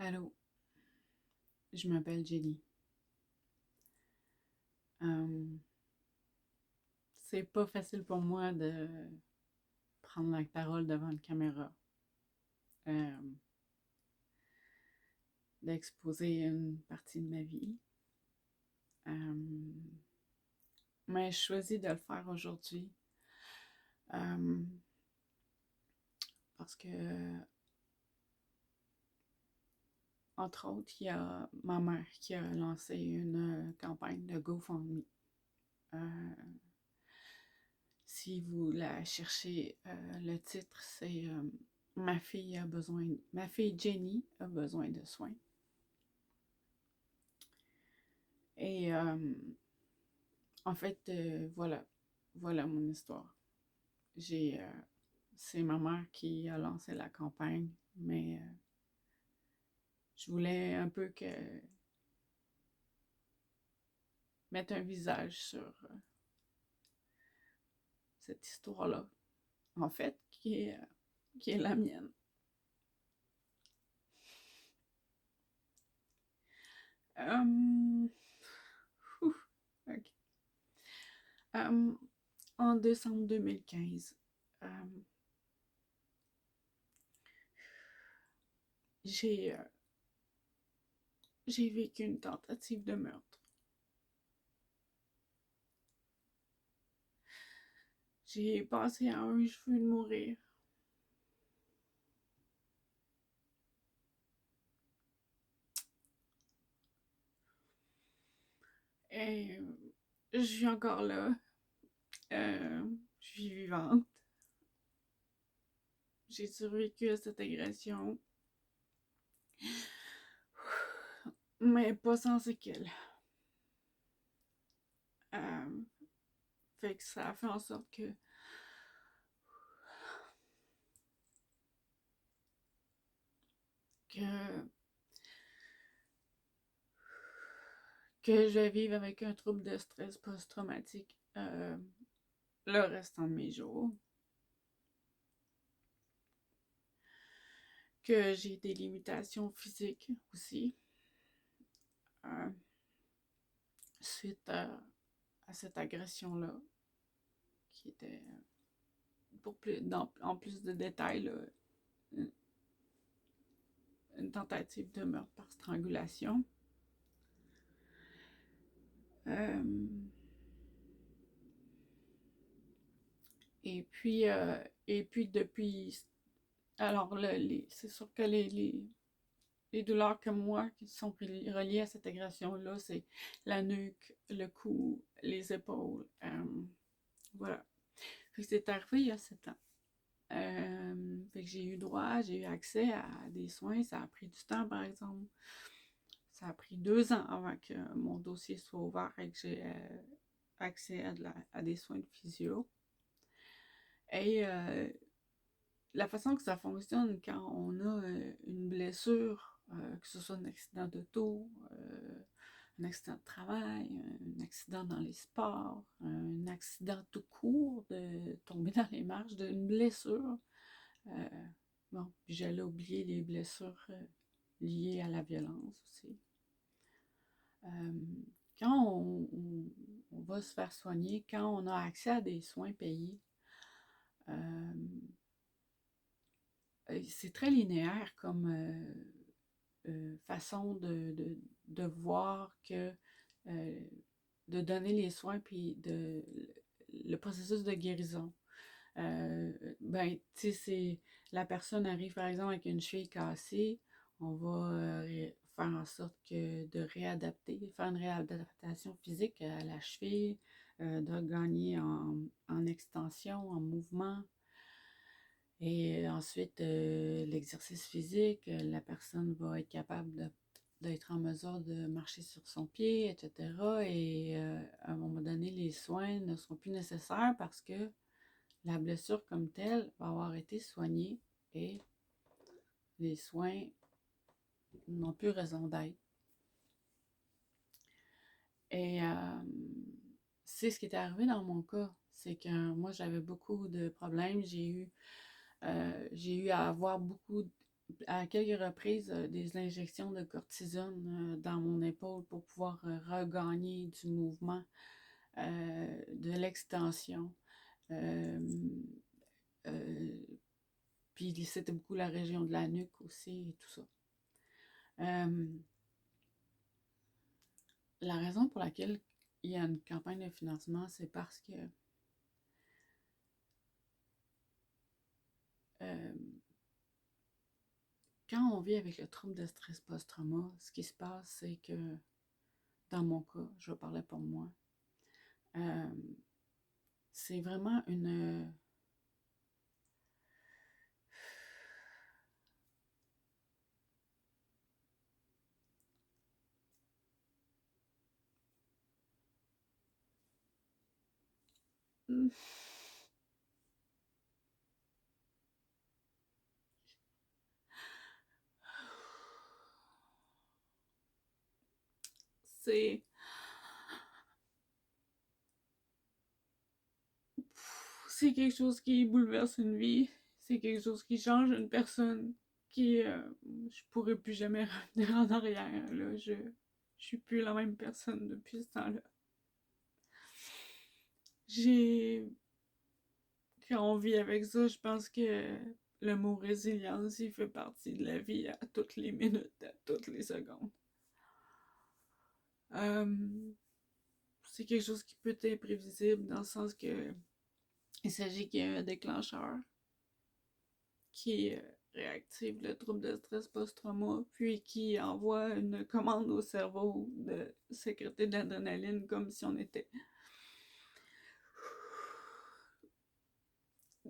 Allô, je m'appelle Jenny. Euh, c'est pas facile pour moi de prendre la parole devant une caméra, euh, d'exposer une partie de ma vie. Euh, mais je choisis de le faire aujourd'hui euh, parce que, entre autres, il y a ma mère qui a lancé une campagne de GoFundMe. Euh, si vous la cherchez, le titre, c'est ma fille Jenny a besoin de soins. Et en fait, voilà mon histoire. J'ai, c'est ma mère qui a lancé la campagne, mais je voulais un peu mettre un visage sur cette histoire-là, en fait, qui est la mienne. Euh, ok. Euh, En décembre 2015, euh, j'ai j'ai vécu une tentative de meurtre. J'ai passé à un cheveu de mourir. Et je suis encore là. Je suis vivante. J'ai survécu à cette agression, mais pas sans séquelles. Euh, Fait que ça a fait en sorte que, que je vive avec un trouble de stress post-traumatique le restant de mes jours. Que j'ai des limitations physiques aussi. Euh, Suite à cette agression-là, qui était, en plus de détails, là, une, une tentative de meurtre par strangulation. Euh, et puis depuis, alors c'est sûr que les douleurs que moi qui sont reliées à cette agression-là, c'est la nuque, le cou, les épaules. Voilà. Fait que c'est arrivé il y a 7 ans. Fait que j'ai eu accès à des soins. Ça a pris du temps, par exemple. Ça a pris 2 ans avant que mon dossier soit ouvert et que j'ai accès à des soins de physio. Et la façon que ça fonctionne quand on a une blessure, que ce soit un accident d'auto, un accident de travail, un accident dans les sports, un accident tout court, de tomber dans les marches, d'une blessure. Euh, bon, puis j'allais oublier les blessures liées à la violence aussi. Euh, Quand on va se faire soigner, quand on a accès à des soins payés, euh, c'est très linéaire comme façon de voir que euh, de donner les soins puis le processus de guérison. Tu sais, la personne arrive par exemple avec une cheville cassée, on va faire en sorte de réadapter, faire une réadaptation physique à la cheville, de gagner en extension, en mouvement. Et ensuite, l'exercice physique, la personne va être capable d'être en mesure de marcher sur son pied, etc. Et à un moment donné, les soins ne seront plus nécessaires parce que la blessure comme telle va avoir été soignée et les soins n'ont plus raison d'être. Et c'est ce qui est arrivé dans mon cas. C'est que moi, j'avais beaucoup de problèmes. J'ai eu à avoir beaucoup à quelques reprises des injections de cortisone dans mon épaule pour pouvoir regagner du mouvement, de l'extension. Euh, euh, Puis c'était beaucoup la région de la nuque aussi et tout ça. La raison pour laquelle il y a une campagne de financement, c'est parce que euh, quand on vit avec le trouble de stress post-trauma, ce qui se passe, c'est que, dans mon cas, je vais parler pour moi, euh, c'est vraiment une... C'est... C'est quelque chose qui bouleverse une vie. C'est quelque chose qui change une personne qui... je pourrais plus jamais revenir en arrière, là. Je suis plus la même personne depuis ce temps-là. J'ai... Quand on vit avec ça, je pense que le mot résilience, il fait partie de la vie à toutes les minutes, à toutes les secondes. C'est quelque chose qui peut être imprévisible dans le sens que il s'agit qu'il y a un déclencheur qui réactive le trouble de stress post-trauma, puis qui envoie une commande au cerveau de sécréter de l'adrénaline comme si on était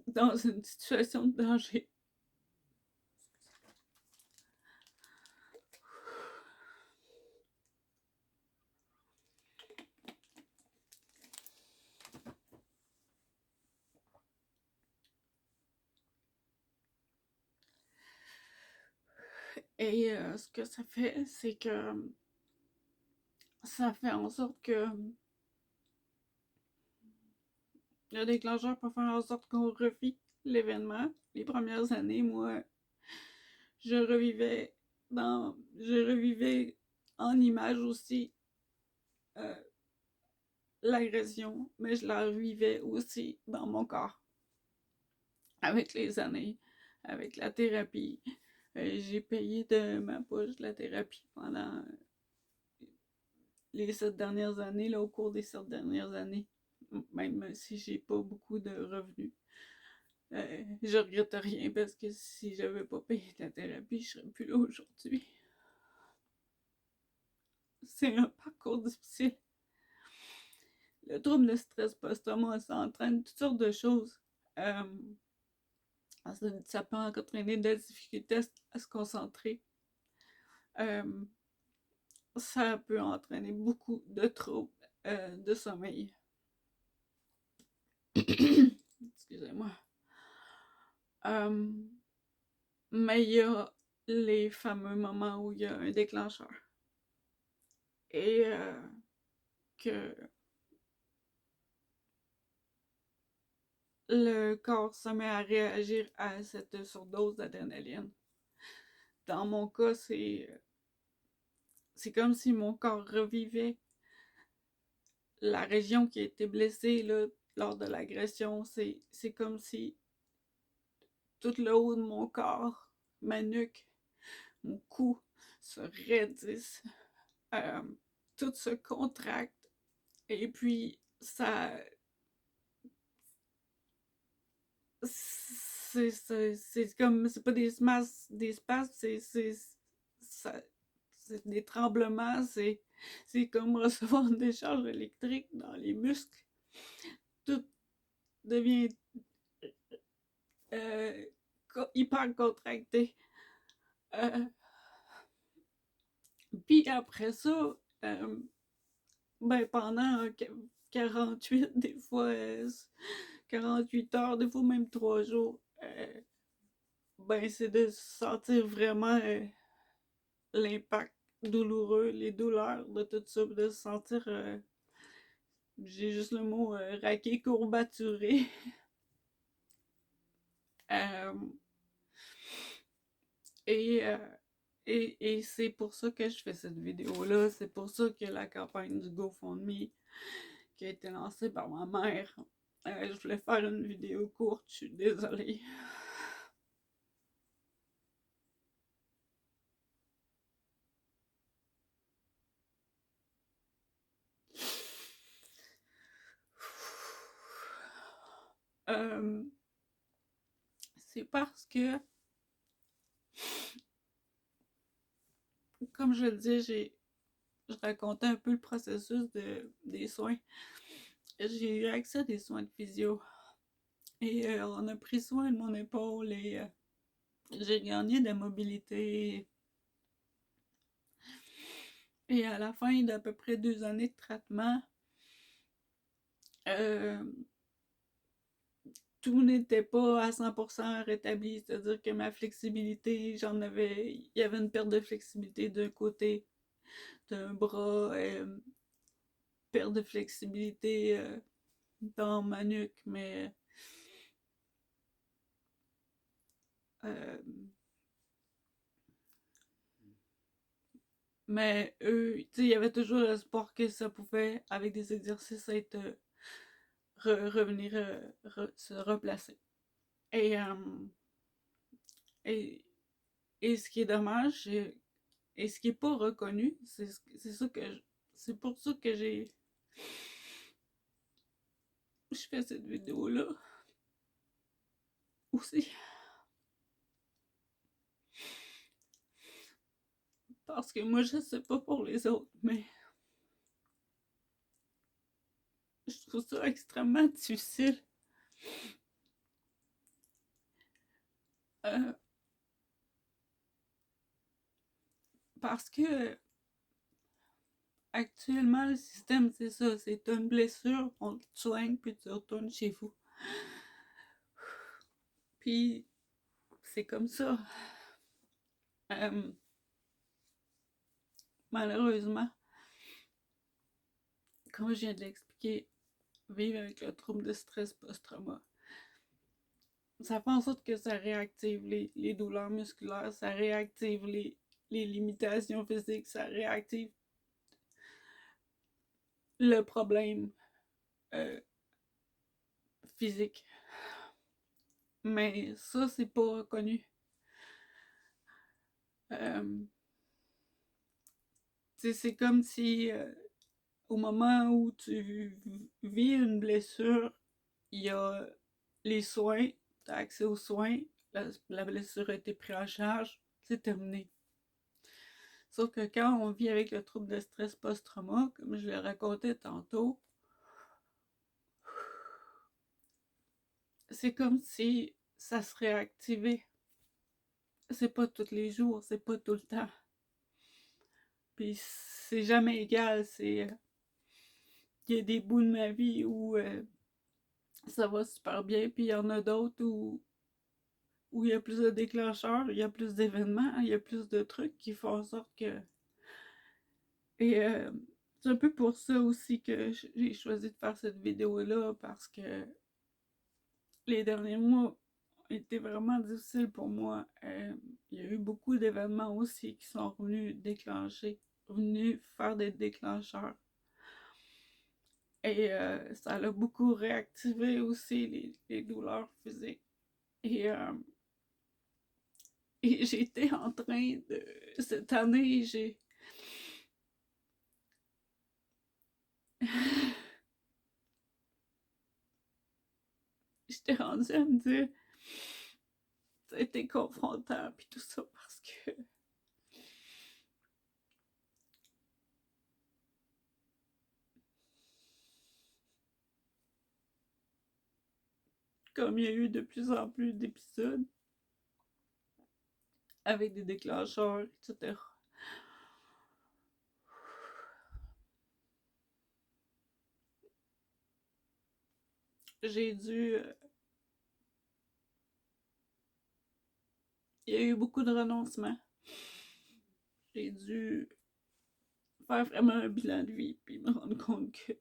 dans une situation de danger. Et ce que ça fait, c'est que ça fait en sorte que le déclencheur peut faire en sorte qu'on revit l'événement. Les premières années, moi, je revivais en image aussi euh, l'agression, mais je la revivais aussi dans mon corps. Avec les années, avec la thérapie, j'ai payé de ma poche la thérapie pendant les 7 dernières années, là, au cours des 7 dernières années, même si j'ai pas beaucoup de revenus. Je regrette rien parce que si j'avais pas payé la thérapie, je serais plus là aujourd'hui. C'est un parcours difficile. Le trouble de stress post-trauma, ça entraîne toutes sortes de choses. Euh, Ça peut entraîner de la difficulté à se concentrer. Euh, Ça peut entraîner beaucoup de troubles de sommeil. Excusez-moi. Euh, mais il y a les fameux moments où il y a un déclencheur. Et que le corps se met à réagir à cette surdose d'adrénaline. Dans mon cas, c'est comme si mon corps revivait la région qui a été blessée là, lors de l'agression. C'est comme si tout le haut de mon corps, ma nuque, mon cou se raidisse, euh, tout se contracte et puis ça c'est comme c'est pas des spasmes, c'est des tremblements, c'est comme recevoir une décharge électrique dans les muscles. Tout devient euh, hyper contracté. Euh, Puis après ça, ben pendant 48, des fois 48 heures, des fois même 3 jours, ben c'est de sentir vraiment l'impact douloureux, les douleurs de tout ça, de se sentir, j'ai juste le mot raqué, courbaturé. euh, Et, et c'est pour ça que je fais cette vidéo-là. C'est pour ça que la campagne du GoFundMe qui a été lancée par ma mère. Je voulais faire une vidéo courte, je suis désolée. C'est parce que, comme je le dis, je racontais un peu le processus des soins. J'ai eu accès à des soins de physio. Et on a pris soin de mon épaule et j'ai gagné de la mobilité. Et à la fin d'à peu près 2 années de traitement, euh, tout n'était pas à 100% rétabli. C'est-à-dire que ma flexibilité, il y avait une perte de flexibilité d'un côté d'un bras, perte de flexibilité dans ma nuque, euh, mais eux, tu sais, il y avait toujours l'espoir que ça pouvait, avec des exercices, être revenir se replacer. Et, et, et ce qui est dommage, et ce qui est pas reconnu, c'est ça que c'est pour ça que je fais cette vidéo-là aussi. Parce que moi, je sais pas pour les autres, mais je trouve ça extrêmement difficile. Euh, Parce que actuellement, le système, c'est ça, c'est une blessure, on te soigne, puis tu retournes chez vous. Puis c'est comme ça. Euh, Malheureusement, comme je viens de l'expliquer, vivre avec le trouble de stress post-trauma, ça fait en sorte que ça réactive les douleurs musculaires, ça réactive les limitations physiques, ça réactive le problème euh, physique. Mais ça, c'est pas reconnu. Euh, c'est comme si au moment où tu vis une blessure, il y a les soins, tu as accès aux soins, la blessure a été prise en charge, c'est terminé. Sauf que quand on vit avec le trouble de stress post-trauma, comme je le racontais tantôt, c'est comme si ça se réactivait. C'est pas tous les jours, c'est pas tout le temps. Puis c'est jamais égal, il y a des bouts de ma vie où ça va super bien, puis il y en a d'autres où il y a plus de déclencheurs, il y a plus d'événements, il y a plus de trucs qui font en sorte que... Et c'est un peu pour ça aussi que j'ai choisi de faire cette vidéo-là, parce que les derniers mois ont été vraiment difficiles pour moi. Il y a eu beaucoup d'événements aussi qui sont venus faire des déclencheurs. Et ça a beaucoup réactivé aussi les douleurs physiques. Et, euh, et j'étais en train de... Cette année, j'étais rendue à me dire, ça a été confrontant, puis tout ça, parce que comme il y a eu de plus en plus d'épisodes avec des déclencheurs, etc., j'ai dû... il y a eu beaucoup de renoncements. J'ai dû faire vraiment un bilan de vie, puis me rendre compte que, tu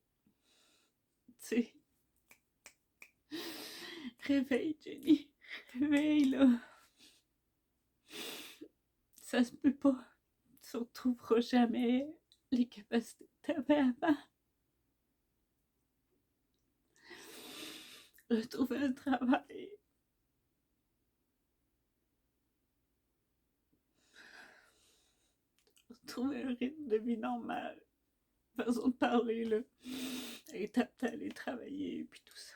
sais, réveille, Jenny, réveille, là. ça se peut pas. Tu retrouveras jamais les capacités que tu avais avant. Retrouver un travail. Retrouver un rythme de vie normal. Façon de parler, là. Et d'aller travailler, puis tout ça.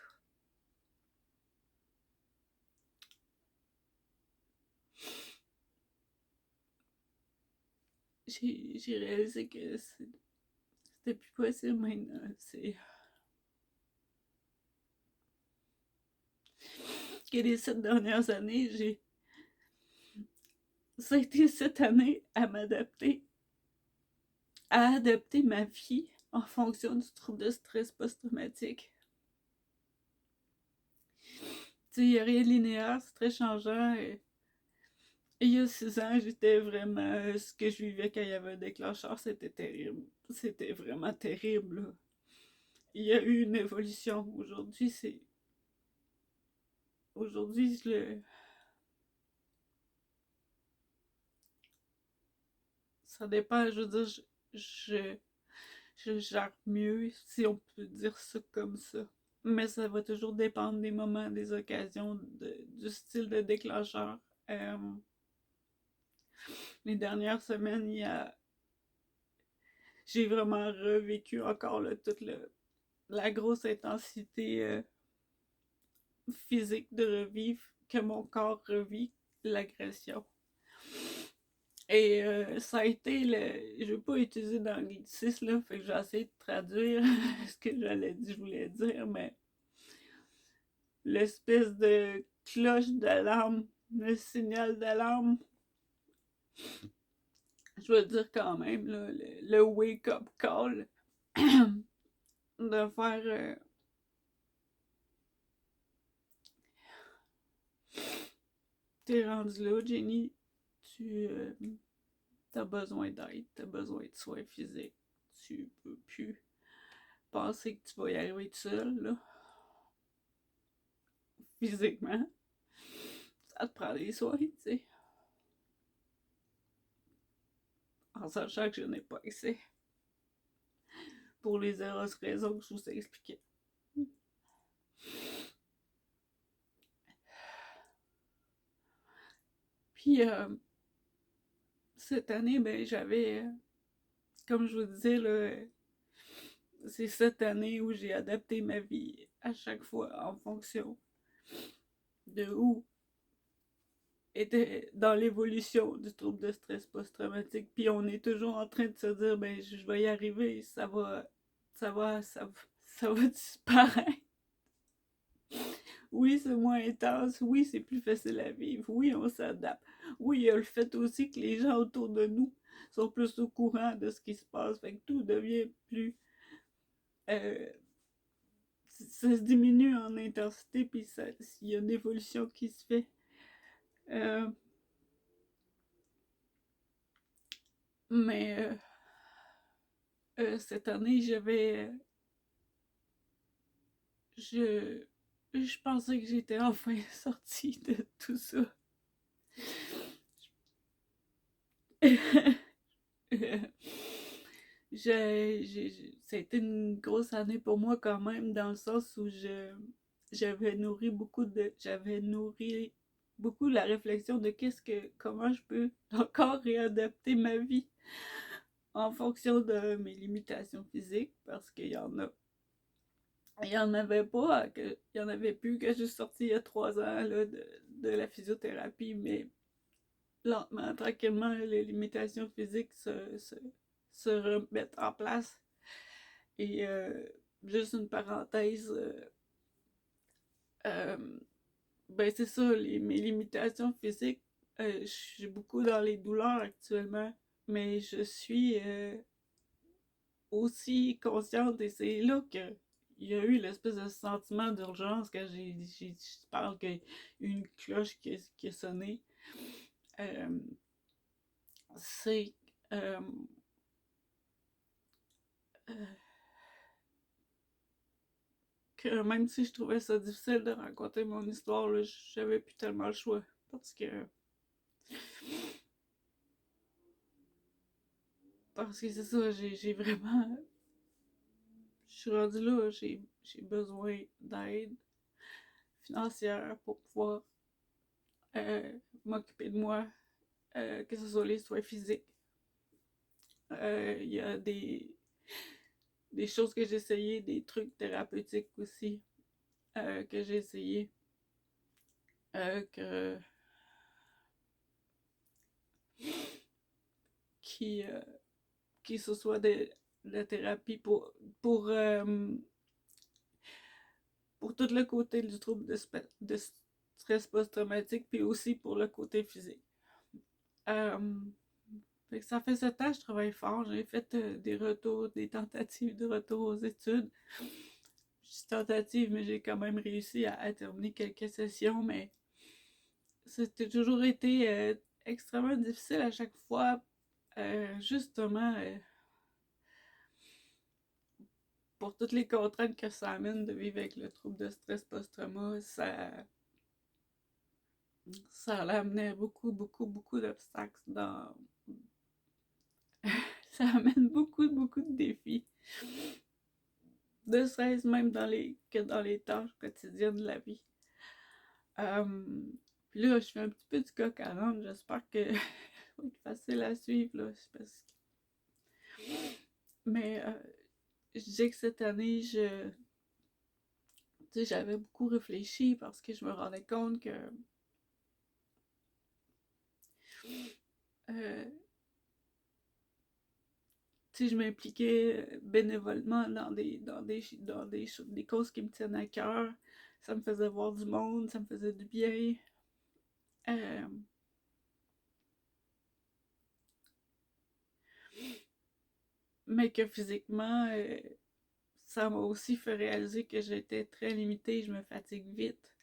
J'ai réalisé que c'était plus possible maintenant. Que les 7 dernières années, ça a été cette année à m'adapter, à adapter ma vie en fonction du trouble de stress post-traumatique. Tu sais, il n'y a rien de linéaire, c'est très changeant. Et il y a 6 ans, j'étais vraiment... Ce que je vivais quand il y avait un déclencheur, c'était terrible. C'était vraiment terrible, là. Il y a eu une évolution. Aujourd'hui, c'est... Aujourd'hui, ça dépend, je veux dire, je gère mieux, si on peut dire ça comme ça. Mais ça va toujours dépendre des moments, des occasions, du style de déclencheur. Euh, les dernières semaines, j'ai vraiment revécu encore toute la grosse intensité physique de revivre, que mon corps revit l'agression. Et ça a été je ne vais pas utiliser d'anglicisme, là, fait que j'ai essayé de traduire ce que je voulais dire, mais l'espèce de cloche d'alarme, le signal d'alarme, je veux dire quand même, là, le wake-up call, de faire t'es rendu là, Jenny, tu as besoin d'aide, tu as besoin de soins physiques, tu peux plus penser que tu vas y arriver tout seul, là, physiquement. Ça te prend des soins, tu sais. En sachant que je n'ai pas accès. Pour les heureuses raisons que je vous ai expliquées. Puis, cette année, ben, j'avais, comme je vous disais, là, c'est cette année où j'ai adapté ma vie à chaque fois en fonction de où était dans l'évolution du trouble de stress post-traumatique. Puis on est toujours en train de se dire, ben, je vais y arriver, ça va disparaître. Oui, c'est moins intense. Oui, c'est plus facile à vivre. Oui, on s'adapte. Oui, il y a le fait aussi que les gens autour de nous sont plus au courant de ce qui se passe. Fait que tout devient plus... euh, ça se diminue en intensité, puis il y a une évolution qui se fait. Euh, mais cette année, je, je pensais que j'étais enfin sortie de tout ça. Ça a été une grosse année pour moi quand même, dans le sens où j'avais nourri beaucoup la réflexion de comment je peux encore réadapter ma vie en fonction de mes limitations physiques, parce il y en avait pas, il y en avait plus que je suis sortie il y a 3 ans là, de la physiothérapie, mais lentement, tranquillement, les limitations physiques se remettent en place. Et juste une parenthèse, euh, ben c'est ça, mes limitations physiques, je suis beaucoup dans les douleurs actuellement, mais je suis aussi consciente, et c'est là que il y a eu l'espèce de sentiment d'urgence quand je parle qu'il y a une cloche qui a sonné. Euh, c'est euh, euh, que même si je trouvais ça difficile de raconter mon histoire, là, j'avais plus tellement le choix. Parce que Parce que c'est ça, j'ai vraiment... Je suis rendue là, j'ai besoin d'aide financière pour pouvoir m'occuper de moi, que ce soit les soins physiques. Il y a des choses que j'ai essayé, des trucs thérapeutiques aussi que j'ai essayé. Que qui, euh, qui ce soit de la thérapie pour tout le côté du trouble de stress post-traumatique, puis aussi pour le côté physique. Euh, Fait que ça fait 7 ans que je travaille fort. J'ai fait des retours, des tentatives de retour aux études. Je dis tentative, mais j'ai quand même réussi à terminer quelques sessions, mais c'était toujours été extrêmement difficile à chaque fois. Justement, pour toutes les contraintes que ça amène de vivre avec le trouble de stress post-trauma, ça amenait beaucoup, beaucoup, beaucoup d'obstacles dans... ça amène beaucoup, beaucoup de défis. De cesse même que dans les tâches quotidiennes de la vie. Puis là, je fais un petit peu du coq à l'âne. J'espère que ça va être facile à suivre, là. Parce que... Mais je disais que cette année, j'avais beaucoup réfléchi parce que je me rendais compte que euh, je m'impliquais bénévolement des causes qui me tiennent à cœur. Ça me faisait voir du monde, ça me faisait du bien. Euh, mais que physiquement, ça m'a aussi fait réaliser que j'étais très limitée, je me fatigue vite.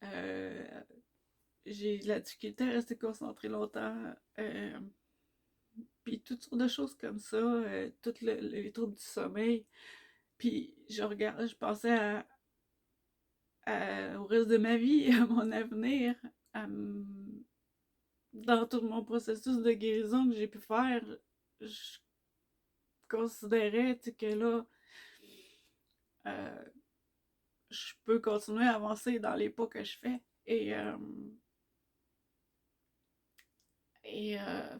Euh, j'ai de la difficulté à rester concentrée longtemps. Puis toutes sortes de choses comme ça, tous les troubles du sommeil. Puis je pensais au reste de ma vie, à mon avenir, dans tout mon processus de guérison que j'ai pu faire. Je considérais que là, euh, je peux continuer à avancer dans les pas que je fais.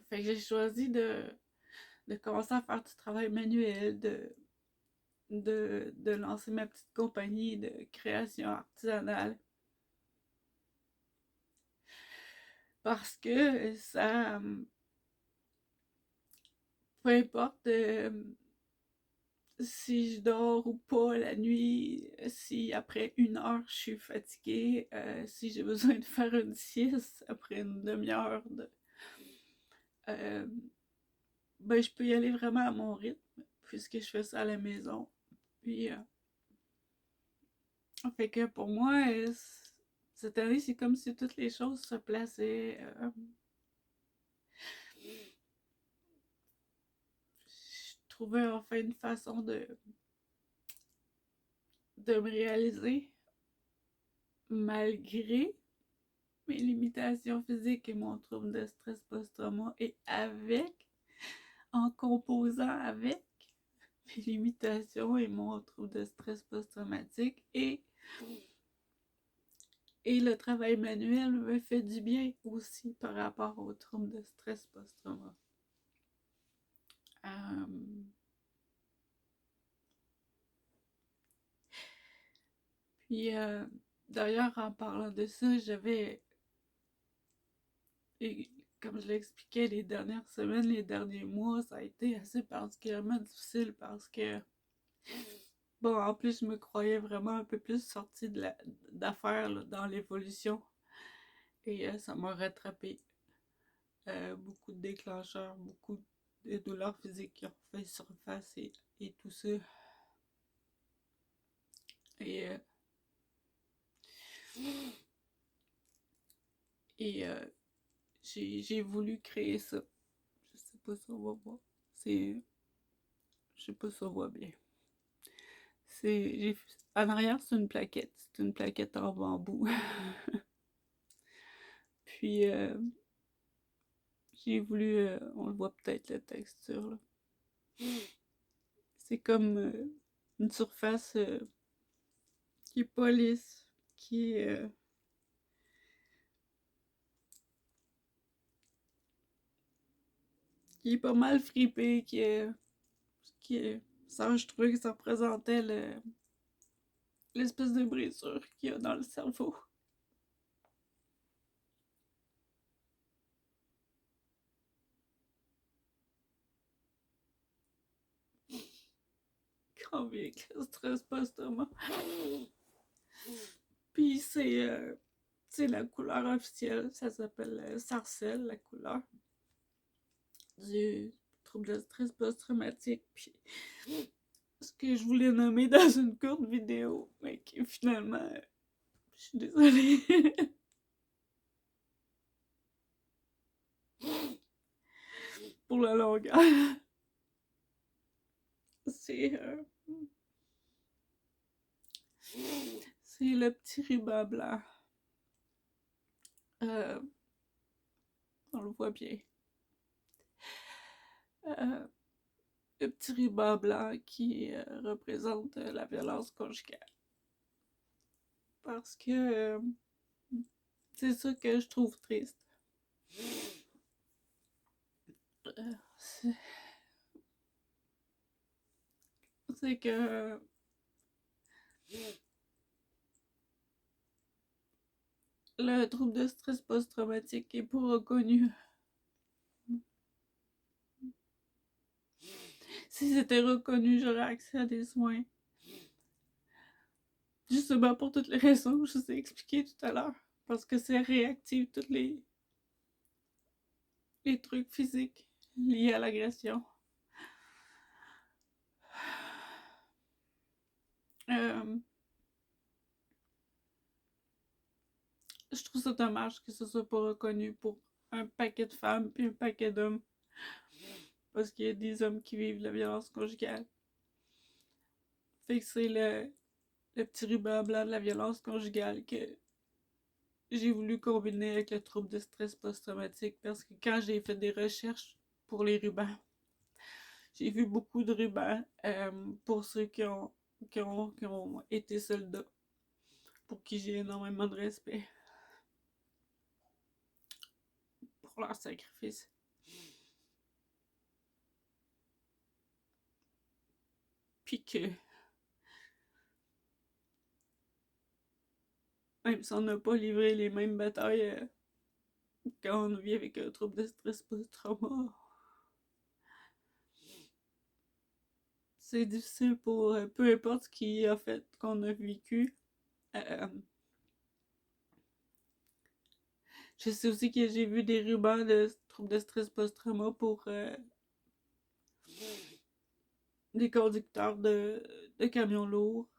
Fait que j'ai choisi de commencer à faire du travail manuel, de lancer ma petite compagnie de création artisanale. Parce que ça, peu importe si je dors ou pas la nuit, si après 1 heure je suis fatiguée, si j'ai besoin de faire une sieste après une demi-heure euh, ben je peux y aller vraiment à mon rythme puisque je fais ça à la maison. Puis fait que pour moi, cette année, c'est comme si toutes les choses se plaçaient. Je trouvais enfin une façon de me réaliser malgré mes limitations physiques et mon trouble de stress post-trauma et en composant avec mes limitations et mon trouble de stress post-traumatique et le travail manuel me fait du bien aussi par rapport au trouble de stress post-trauma. Puis d'ailleurs, en parlant de ça, et comme je l'expliquais, les dernières semaines, les derniers mois, ça a été assez particulièrement difficile parce que, bon, en plus, je me croyais vraiment un peu plus sortie d'affaires dans l'évolution. Et ça m'a rattrapé. Beaucoup de déclencheurs, beaucoup de douleurs physiques qui ont fait surface et tout ça. Et, euh, et j'ai voulu créer ça. Je sais pas si on va voir. Je sais pas si on voit bien. En arrière, c'est une plaquette. C'est une plaquette en bambou. Puis, j'ai voulu, on le voit peut-être la texture, là. C'est comme une surface qui est pas lisse, qui est pas mal fripée, ça, je trouvais que ça représentait l'espèce de brisure qu'il y a dans le cerveau. Quand on vit avec le stress post-traumatique. Puis c'est la couleur officielle, ça s'appelle Sarcelle, la couleur du trouble de stress post-traumatique. Puis ce que je voulais nommer dans une courte vidéo, mais qui finalement, je suis désolée. Pour la longueur. C'est c'est le petit ruban blanc. On le voit bien. Le petit ruban blanc qui représente la violence conjugale. Parce que c'est ça que je trouve triste. C'est que le trouble de stress post-traumatique est pas reconnu. Si c'était reconnu, j'aurais accès à des soins. Justement pour toutes les raisons que je vous ai expliquées tout à l'heure. Parce que ça réactive tous les trucs physiques liés à l'agression. Je trouve ça dommage que ce soit pas reconnu pour un paquet de femmes puis un paquet d'hommes. Parce qu'il y a des hommes qui vivent la violence conjugale. Fait que c'est le petit ruban blanc de la violence conjugale que j'ai voulu combiner avec le trouble de stress post-traumatique parce que quand j'ai fait des recherches pour les rubans, j'ai vu beaucoup de rubans pour ceux qui ont été soldats, pour qui j'ai énormément de respect pour leur sacrifice. Puis que même si on n'a pas livré les mêmes batailles quand on vit avec un trouble de stress post-trauma, c'est difficile pour peu importe ce qui a fait qu'on a vécu. Je sais aussi que j'ai vu des rubans de troubles de stress post-trauma pour des conducteurs de camions lourds.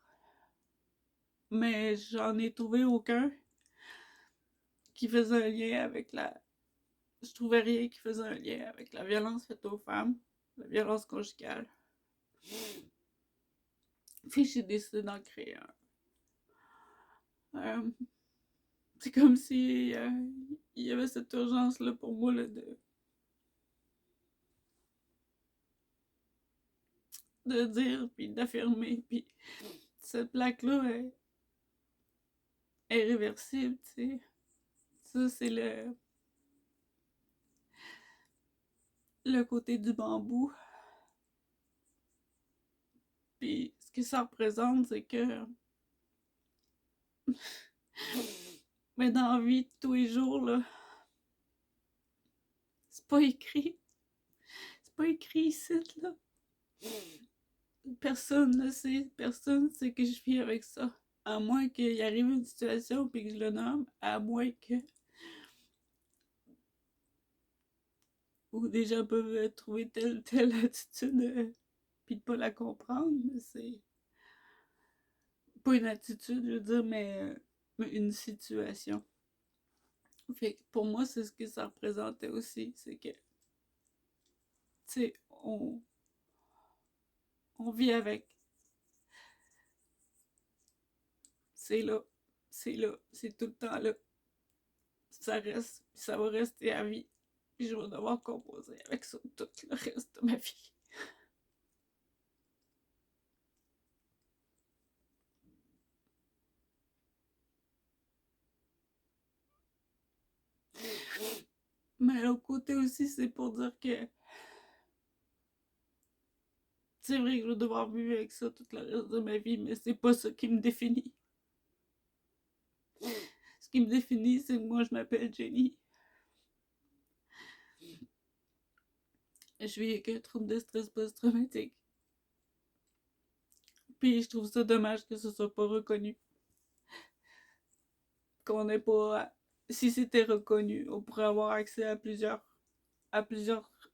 Mais j'en ai trouvé aucun qui faisait un lien avec Je trouvais rien qui faisait un lien avec la violence faite aux femmes, la violence conjugale. Puis j'ai décidé d'en créer un. C'est comme si il y avait cette urgence-là pour moi là, de dire, puis d'affirmer. Puis cette plaque-là est réversible, tu sais. Ça, c'est le côté du bambou. Puis ce que ça représente, c'est que mais dans la vie de tous les jours, là, c'est pas écrit. C'est pas écrit ici, là. Personne ne sait. Personne sait que je vis avec ça. À moins qu'il arrive une situation puis que je le nomme. À moins que. Ou des gens peuvent trouver telle ou telle attitude puis de pas la comprendre. Mais c'est pas une attitude, je veux dire, mais une situation. Fait que pour moi, c'est ce que ça représentait aussi. C'est que, tu sais, on vit avec. C'est là. C'est là. C'est tout le temps là. Ça reste. Ça va rester à vie. puis je vais devoir composer avec ça tout le reste de ma vie. Mais l'autre côté aussi, c'est pour dire que c'est vrai que je vais devoir vivre avec ça tout le reste de ma vie, mais c'est pas ça qui me définit. Ce qui me définit, c'est que moi, je m'appelle Jenny. Je vis avec un trouble de stress post-traumatique. Puis je trouve ça dommage que ce soit pas reconnu. Qu'on n'ait pas. Si c'était reconnu, on pourrait avoir accès à plusieurs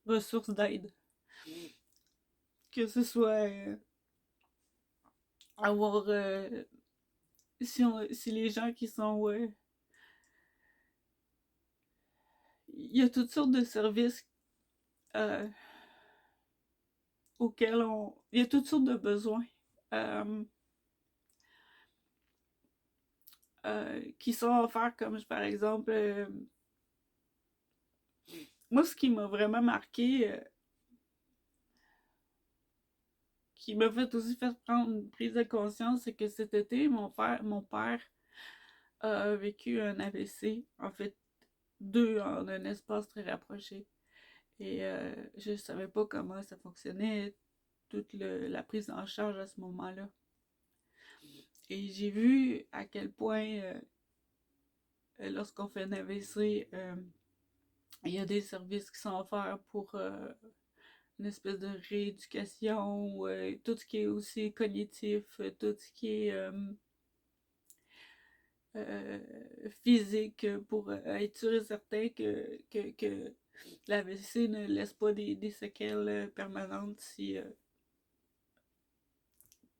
ressources d'aide. Que ce soit avoir. Si les gens qui sont. Il y a toutes sortes de services euh, auxquels on. Il y a toutes sortes de besoins euh, qui sont offerts, comme par exemple. Moi, ce qui m'a vraiment marqué, qui m'a fait aussi faire prendre une prise de conscience, c'est que cet été, mon père a vécu un AVC, en fait, deux en un espace très rapproché. Et je savais pas comment ça fonctionnait, toute la prise en charge à ce moment-là. Et j'ai vu à quel point, lorsqu'on fait un AVC, il y a des services qui sont offerts pour une espèce de rééducation, tout ce qui est aussi cognitif, tout ce qui est physique pour être sûr et certain que l'AVC ne laisse pas des séquelles permanentes si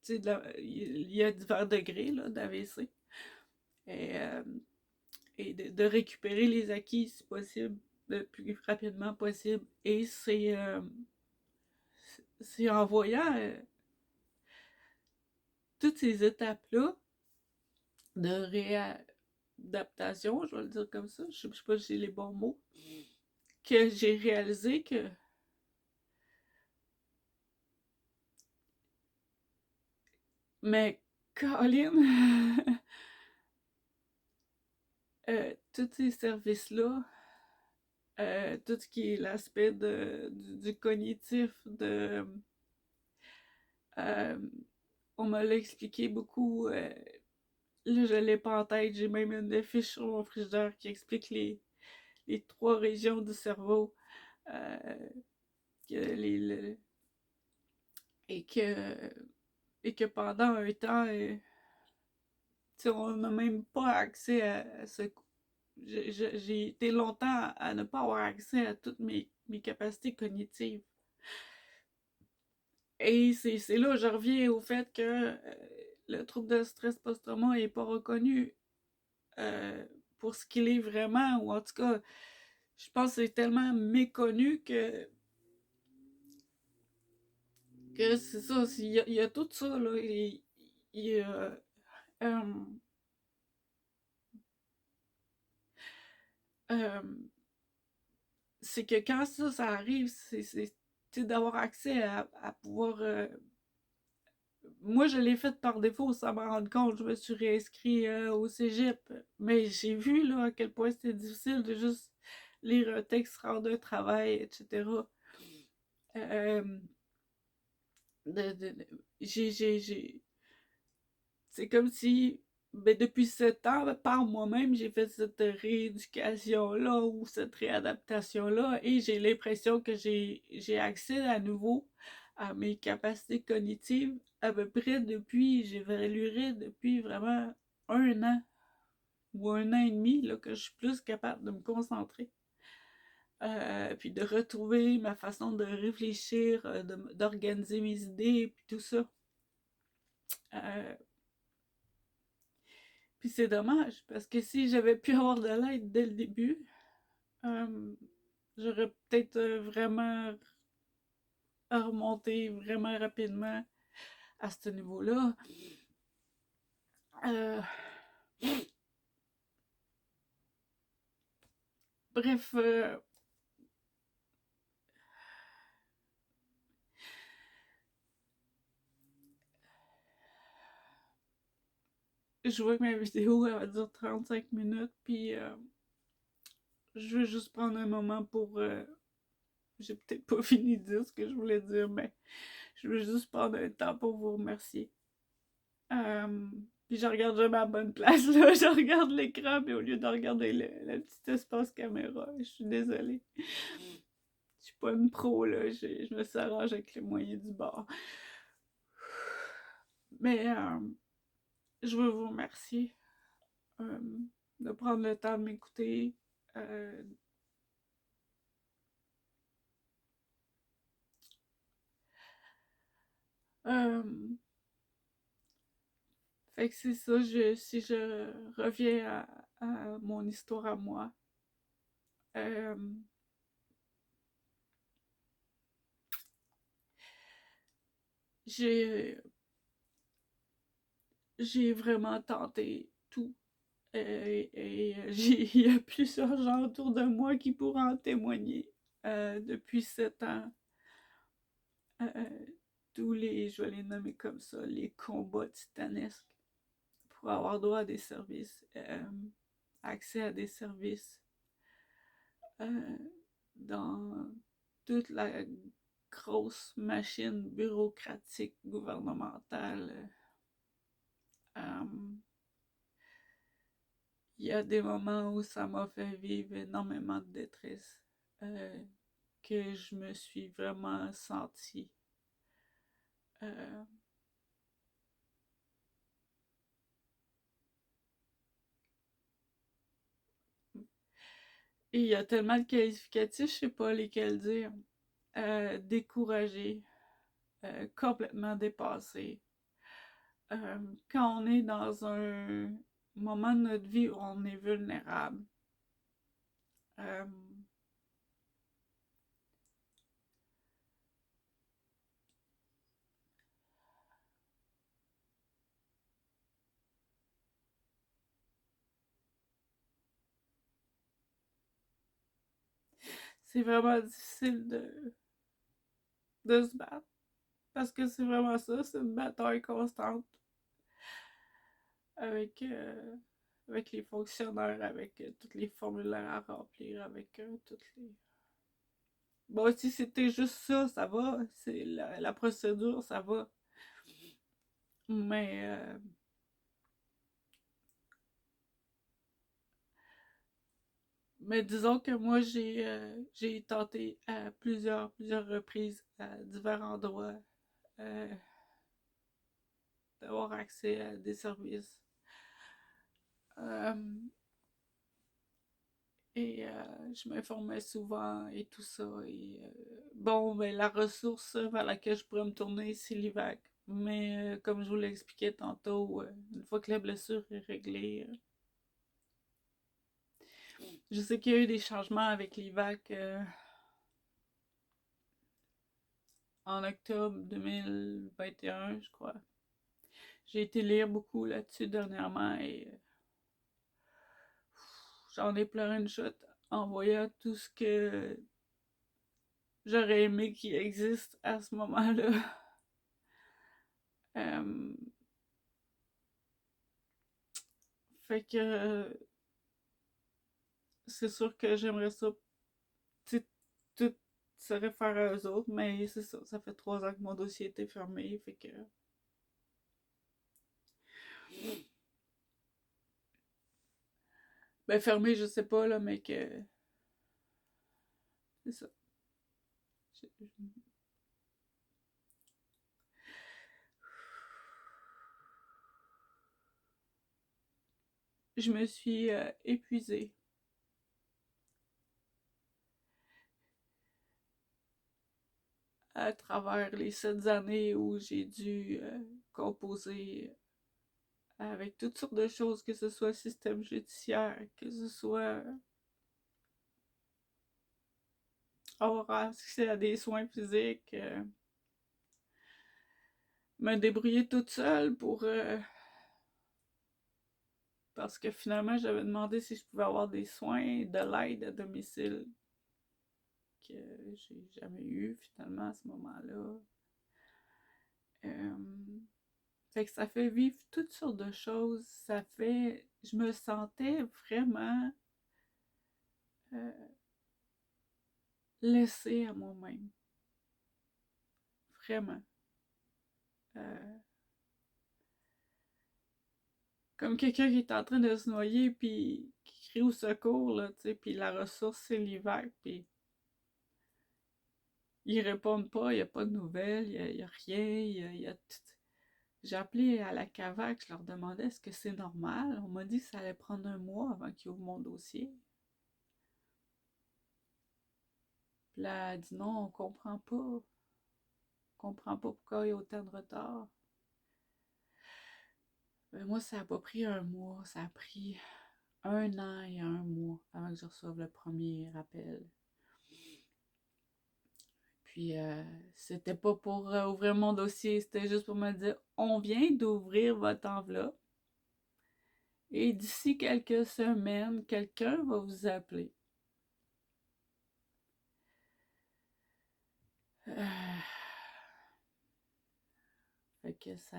il y a divers degrés d'AVC et de récupérer les acquis si possible le plus rapidement possible et c'est en voyant toutes ces étapes-là de réadaptation, je vais le dire comme ça, je sais pas si j'ai les bons mots, que j'ai réalisé que mais Colin, tous ces services-là, tout ce qui est l'aspect du cognitif, euh, on me l'a expliqué beaucoup. Là, je l'ai pas en tête, j'ai même une fiche sur mon frigidaire qui explique les trois régions du cerveau. Euh, que et que et que pendant un temps, on n'a même pas accès à ce. J'ai été longtemps à ne pas avoir accès à toutes mes capacités cognitives. Et c'est là où je reviens au fait que le trouble de stress post-trauma n'est pas reconnu pour ce qu'il est vraiment, ou en tout cas, je pense que c'est tellement méconnu que c'est ça, il y a tout ça, là, il y a, euh, euh, c'est que quand ça arrive, c'est d'avoir accès à pouvoir. Moi, je l'ai fait par défaut sans m'en rendre compte. Je me suis réinscrit au cégep. Mais j'ai vu là, à quel point c'était difficile de juste lire un texte, rendre un travail, etc. Euh, c'est comme si, ben, depuis 7 ans, ben, par moi-même, j'ai fait cette rééducation-là ou cette réadaptation-là et j'ai l'impression que j'ai accès à nouveau à mes capacités cognitives à peu près depuis, j'évaluerais depuis vraiment 1 an ou 1 an et demi là, que je suis plus capable de me concentrer. Puis de retrouver ma façon de réfléchir, d'organiser mes idées, puis tout ça. Euh, Puis c'est dommage, parce que si j'avais pu avoir de l'aide dès le début, euh, j'aurais peut-être vraiment remonté vraiment rapidement à ce niveau-là. Euh, Bref, je vois que ma vidéo, elle va durer 35 minutes, puis je veux juste prendre un moment pour... j'ai peut-être pas fini de dire ce que je voulais dire, mais je veux juste prendre un temps pour vous remercier. Euh, Puis je regarde jamais à la bonne place, là. Je regarde l'écran, mais au lieu de regarder le petit espace caméra, je suis désolée. Je suis pas une pro, là. Je me s'arrange avec les moyens du bord. Mais je veux vous remercier euh, de prendre le temps de m'écouter. Euh, euh, Fait que c'est ça, si je reviens à mon histoire à moi, euh, j'ai j'ai vraiment tenté tout. Il y a plusieurs gens autour de moi qui pourront en témoigner. Depuis 7 ans, euh, je vais les nommer comme ça, les combats titanesques pour avoir droit à des services, accès à des services euh, dans toute la grosse machine bureaucratique gouvernementale. Euh, il y a des moments où ça m'a fait vivre énormément de détresse, que je me suis vraiment sentie euh, et il y a tellement de qualificatifs, je sais pas lesquels dire. Découragée, complètement dépassée. Quand on est dans un moment de notre vie où on est vulnérable, euh, c'est vraiment difficile de se battre. Parce que c'est vraiment ça, c'est une bataille constante avec, avec les fonctionnaires, avec tous les formulaires à remplir, avec toutes les... Bon, si c'était juste ça, ça va. C'est la procédure, ça va. Mais, mais disons que moi, j'ai tenté à plusieurs reprises, à divers endroits, euh, d'avoir accès à des services. Euh, et je m'informais souvent et tout ça. Et bon, ben, la ressource vers laquelle je pourrais me tourner, c'est l'IVAC. Mais comme je vous l'expliquais tantôt, une fois que la blessure est réglée, je sais qu'il y a eu des changements avec l'IVAC en octobre 2021, je crois. J'ai été lire beaucoup là-dessus dernièrement et j'en ai pleuré une chute en voyant tout ce que j'aurais aimé qu'il existe à ce moment-là. Euh, Fait que c'est sûr que j'aimerais ça, tout se réfère à eux autres, mais c'est ça, ça fait 3 ans que mon dossier était fermé, fait que... Ben fermé, je sais pas, là, mais que... C'est ça. Je, je me suis épuisée à travers les 7 années où j'ai dû composer avec toutes sortes de choses, que ce soit le système judiciaire, que ce soit avoir accès à des soins physiques, me débrouiller toute seule pour... parce que finalement, j'avais demandé si je pouvais avoir des soins, de l'aide à domicile, que j'ai jamais eu finalement à ce moment-là. Euh, Fait que ça fait vivre toutes sortes de choses. Ça fait... Je me sentais vraiment euh, laissée à moi-même. Vraiment. Euh, comme quelqu'un qui est en train de se noyer, puis qui crie au secours, là, tu sais, puis la ressource, c'est l'hiver, puis ils répondent pas, il n'y a pas de nouvelles, il y a rien, J'ai appelé à la CAVAC, je leur demandais est-ce que c'est normal. On m'a dit que ça allait prendre un mois avant qu'ils ouvrent mon dossier. Puis là, elle a dit non, on comprend pas. On comprend pas pourquoi il y a autant de retard. Mais moi, ça n'a pas pris un mois, ça a pris 1 an et 1 mois avant que je reçoive le premier appel. Puis, c'était pas pour ouvrir mon dossier, c'était juste pour me dire on vient d'ouvrir votre enveloppe et d'ici quelques semaines, quelqu'un va vous appeler. Fait que ça.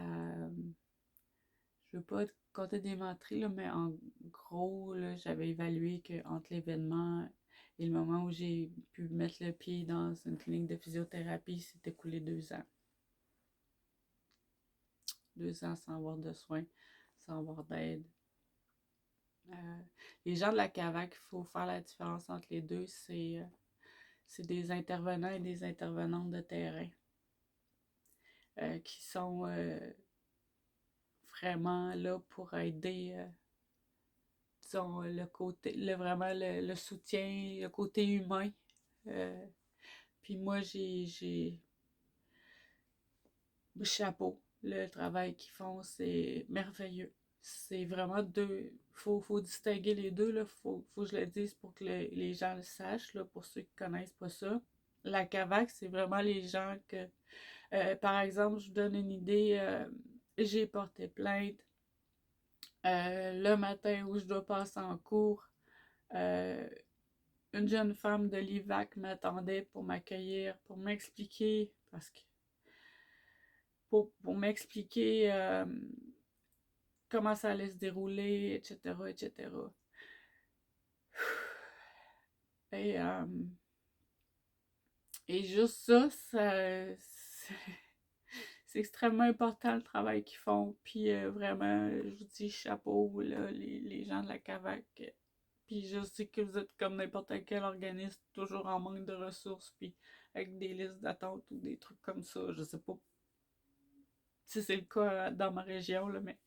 Je veux pas compter des menteries, là, mais en gros, là, j'avais évalué qu'entre l'événement et le moment où j'ai pu mettre le pied dans une clinique de physiothérapie, c'était écoulé 2 ans. 2 ans sans avoir de soins, sans avoir d'aide. Les gens de la CAVAC, il faut faire la différence entre les deux, c'est des intervenants et des intervenantes de terrain qui sont vraiment là pour aider, disons, le côté, vraiment le soutien, le côté humain. Euh, Puis moi, chapeau. Le travail qu'ils font, c'est merveilleux. C'est vraiment deux. Faut distinguer les deux, là. Faut que je le dise pour que les gens le sachent, là, pour ceux qui connaissent pas ça. La CAVAC, c'est vraiment les gens que. Par exemple, je vous donne une idée. J'ai porté plainte le matin où je dois passer en cours. Euh, une jeune femme de l'IVAC m'attendait pour m'accueillir, pour m'expliquer, parce que pour m'expliquer comment ça allait se dérouler, etc., etc. Et, euh, et juste ça, c'est extrêmement important le travail qu'ils font. Puis vraiment, je vous dis chapeau, là, les gens de la CAVAC. Puis je sais que vous êtes comme n'importe quel organisme, toujours en manque de ressources, puis avec des listes d'attente ou des trucs comme ça. Je sais pas si c'est le cas dans ma région, là, mais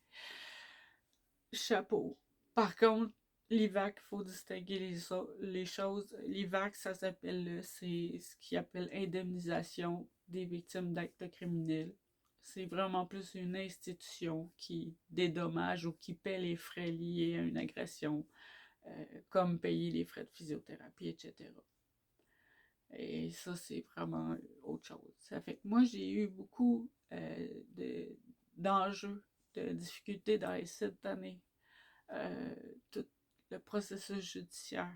chapeau. Par contre, l'IVAC, il faut distinguer les choses. L'IVAC, ça s'appelle, c'est ce qu'ils appellent indemnisation des victimes d'actes criminels. C'est vraiment plus une institution qui dédommage ou qui paie les frais liés à une agression, comme payer les frais de physiothérapie, etc. Et ça, c'est vraiment autre chose. Ça fait que moi, j'ai eu beaucoup d'enjeux, de difficultés dans les 7 années. Tout le processus judiciaire,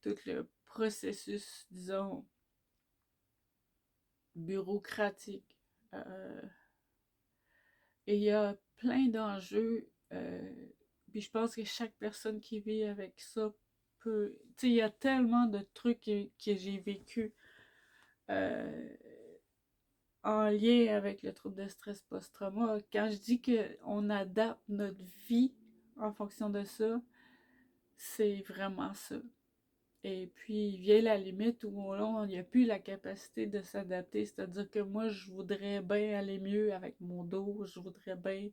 tout le processus, disons, bureaucratique. Euh, et il y a plein d'enjeux. Puis je pense que chaque personne qui vit avec ça peut. Tu sais, il y a tellement de trucs que j'ai vécu euh, en lien avec le trouble de stress post-trauma. Quand je dis qu'on adapte notre vie en fonction de ça, c'est vraiment ça. Et puis, il vient la limite où là, il n'y a plus la capacité de s'adapter. C'est-à-dire que moi, je voudrais bien aller mieux avec mon dos, je voudrais bien.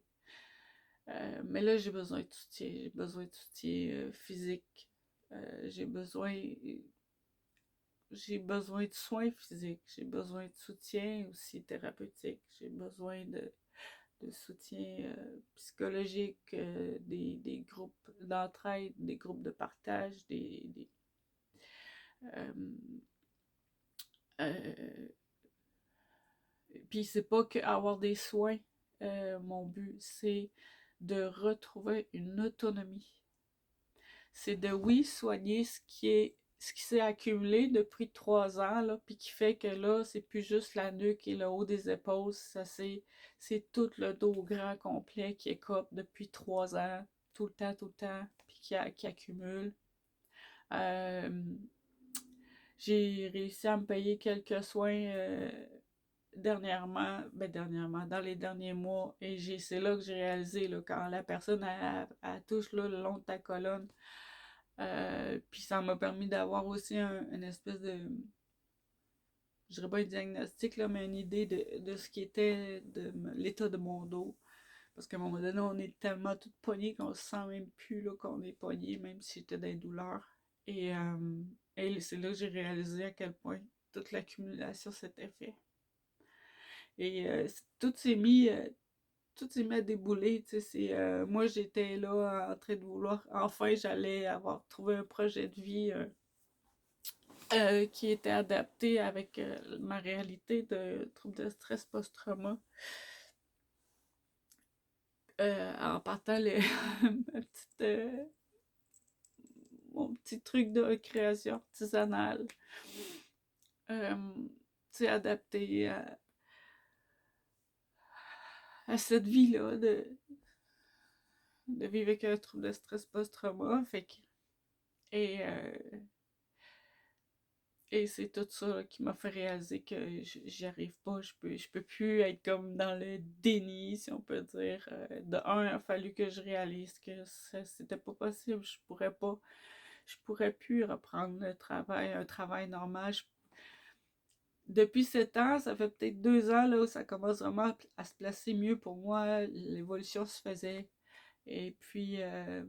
Mais là, j'ai besoin de soutien. J'ai besoin de soutien physique. J'ai besoin. J'ai besoin de soins physiques. J'ai besoin de soutien aussi thérapeutique. J'ai besoin de soutien psychologique, des groupes d'entraide, des groupes de partage, euh, euh, puis c'est pas qu'avoir des soins, mon but, c'est de retrouver une autonomie. C'est de, oui, soigner ce qui est ce qui s'est accumulé depuis 3 ans, là, puis qui fait que là, c'est plus juste la nuque et le haut des épaules, c'est tout le dos grand complet qui écope depuis 3 ans, tout le temps, puis qui accumule. Euh, j'ai réussi à me payer quelques soins dernièrement, dans les derniers mois, et c'est là que j'ai réalisé, là, quand la personne elle touche là, le long de ta colonne, puis ça m'a permis d'avoir aussi une espèce de, je dirais pas un diagnostic, là, mais une idée de ce qui était l'état de mon dos. Parce qu'à un moment donné, on est tellement tout pogné qu'on se sent même plus là, qu'on est pogné, même si j'étais dans les douleurs. Et, c'est là que j'ai réalisé à quel point toute l'accumulation s'était fait. Et tout s'est mis à débouler, tu sais, moi j'étais là en train de vouloir, enfin j'allais avoir trouvé un projet de vie qui était adapté avec ma réalité de trouble de stress post-trauma. En partant mon petit truc de création artisanale, euh, tu sais, adapté à cette vie-là de vivre avec un trouble de stress post-trauma. Et, euh, et c'est tout ça là, qui m'a fait réaliser que j'y arrive pas. Je peux plus être comme dans le déni, si on peut dire. De un, il a fallu que je réalise que c'était pas possible. Je pourrais plus reprendre un travail normal. Depuis 7 ans, ça fait peut-être 2 ans là, où ça commence vraiment à se placer mieux pour moi. L'évolution se faisait. Et puis, euh,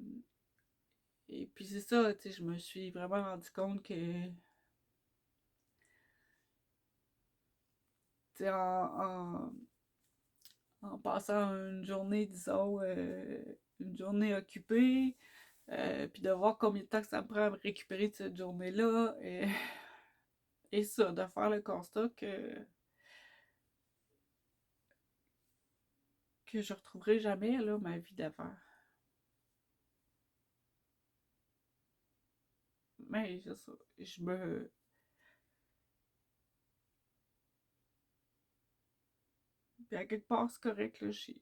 et puis c'est ça, tu sais, je me suis vraiment rendu compte que, tu sais, en passant une journée, disons, une journée occupée, puis de voir combien de temps que ça me prend à me récupérer de cette journée-là, et ça, de faire le constat que je retrouverai jamais, là, ma vie d'avant. Mais c'est ça, puis à quelque part, c'est correct, là, je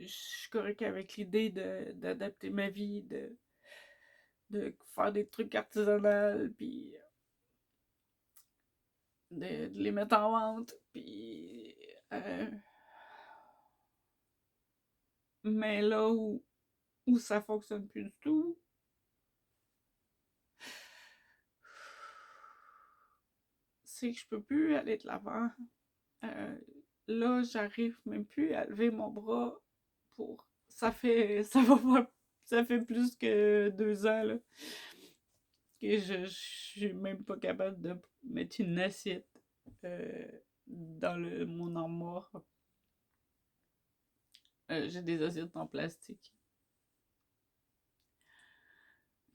suis correct avec l'idée d'adapter ma vie, de faire des trucs artisanaux, puis de les mettre en vente, puis... mais là où ça fonctionne plus du tout, c'est que je peux plus aller de l'avant. Euh, Là, j'arrive même plus à lever mon bras pour... ça fait plus que 2 ans, là, que je suis même pas capable de mettre une assiette euh, dans mon armoire. J'ai des assiettes en plastique.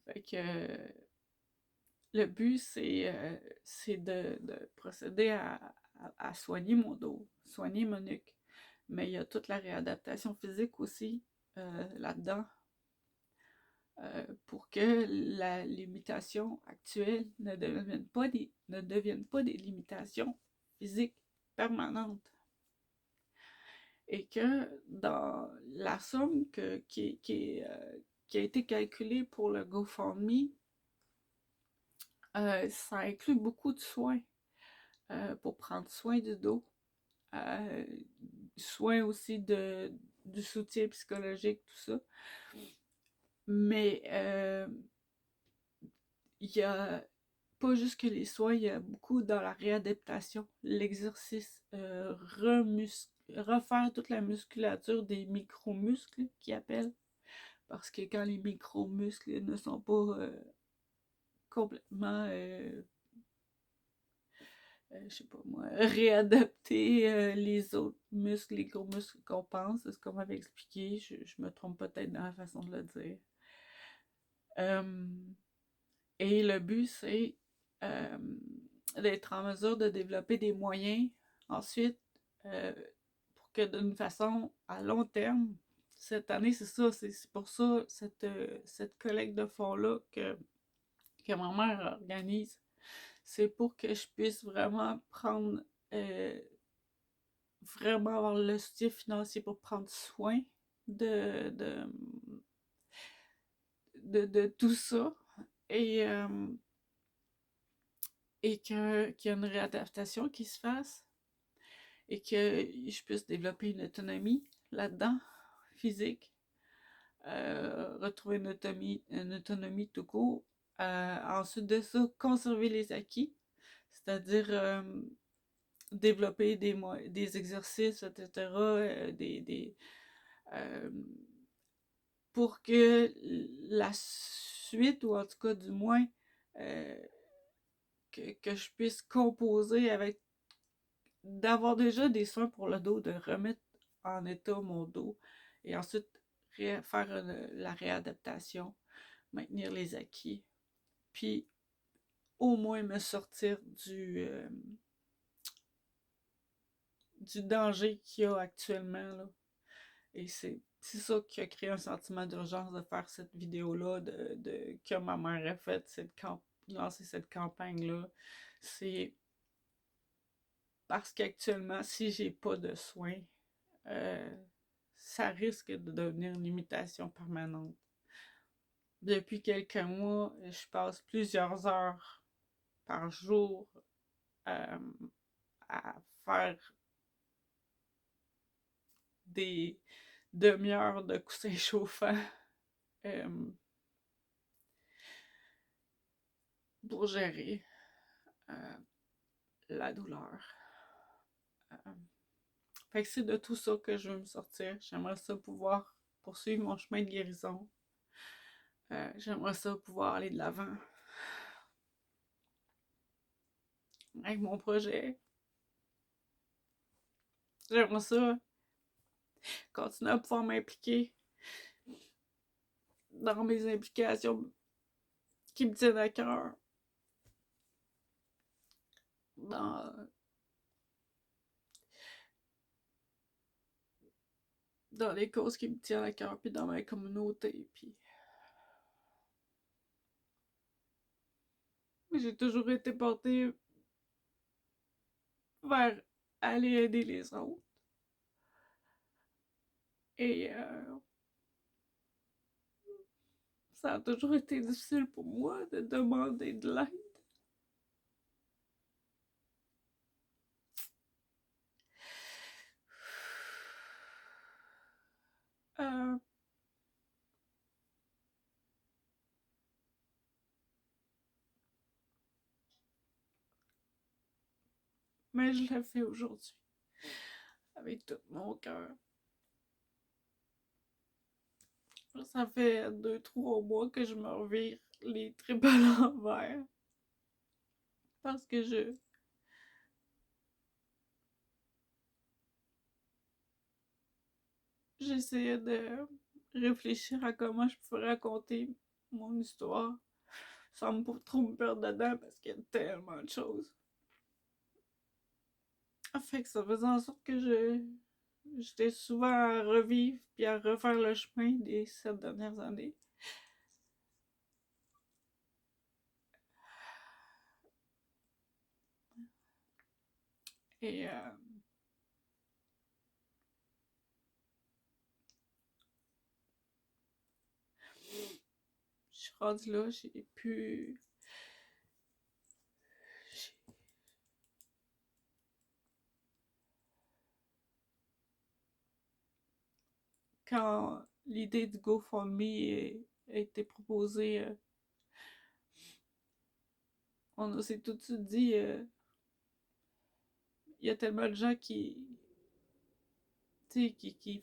Fait que le but, c'est de procéder à soigner mon dos, soigner mon nuque. Mais il y a toute la réadaptation physique aussi là-dedans pour que la limitation actuelle ne devienne pas des limitations physiques permanentes. Et que dans la somme qui a été calculée pour le GoFundMe, ça inclut beaucoup de soins pour prendre soin du dos. Euh, Soins aussi du soutien psychologique, tout ça. Mais il y a pas juste que les soins, il y a beaucoup dans la réadaptation, l'exercice, refaire toute la musculature des micro-muscles qu'ils appellent. Parce que quand les micro-muscles ne sont pas complètement je sais pas moi, réadapter les autres muscles, les gros muscles qu'on pense, c'est ce qu'on m'avait expliqué, je me trompe peut-être dans la façon de le dire. Euh, et le but, c'est euh, d'être en mesure de développer des moyens ensuite pour que d'une façon à long terme, cette année, c'est ça, c'est pour ça, cette collecte de fonds-là que ma mère organise, c'est pour que je puisse vraiment prendre, vraiment avoir le soutien financier pour prendre soin de, de, de tout ça et, qu'il y a une réadaptation qui se fasse et que je puisse développer une autonomie là-dedans, physique, retrouver une autonomie tout court. Ensuite de ça, conserver les acquis, c'est-à-dire développer des exercices, etc., euh, pour que la suite, ou en tout cas du moins, euh, que je puisse composer avec, d'avoir déjà des soins pour le dos, de remettre en état mon dos, et ensuite faire la réadaptation, maintenir les acquis, puis au moins me sortir du danger qu'il y a actuellement, là. Et c'est ça qui a créé un sentiment d'urgence de faire cette vidéo-là, que ma mère a fait, lancer cette campagne-là. C'est parce qu'actuellement, si j'ai pas de soins, euh, ça risque de devenir une limitation permanente. Depuis quelques mois, je passe plusieurs heures par jour euh, à faire des demi-heures de coussins chauffants euh, pour gérer euh, la douleur. Euh, Fait que c'est de tout ça que je veux me sortir. J'aimerais ça pouvoir poursuivre mon chemin de guérison. J'aimerais ça pouvoir aller de l'avant avec mon projet. J'aimerais ça continuer à pouvoir m'impliquer dans mes implications qui me tiennent à cœur, dans, dans les causes qui me tiennent à cœur, puis dans ma communauté. Puis j'ai toujours été portée vers aller aider les autres. Et ça a toujours été difficile pour moi de demander de l'aide. Euh, mais je l'ai fait aujourd'hui, avec tout mon cœur. Ça fait 2, 3 mois que je me revire les tripes à l'envers. Parce que j'essayais de réfléchir à comment je pouvais raconter mon histoire sans trop me perdre dedans parce qu'il y a tellement de choses. Fait que ça faisait en sorte que j'étais souvent à revivre puis à refaire le chemin des 7 dernières années. Et je suis rendue là, j'ai pu. Quand l'idée du GoFundMe a été proposée, on s'est tout de suite dit il y a tellement de gens qui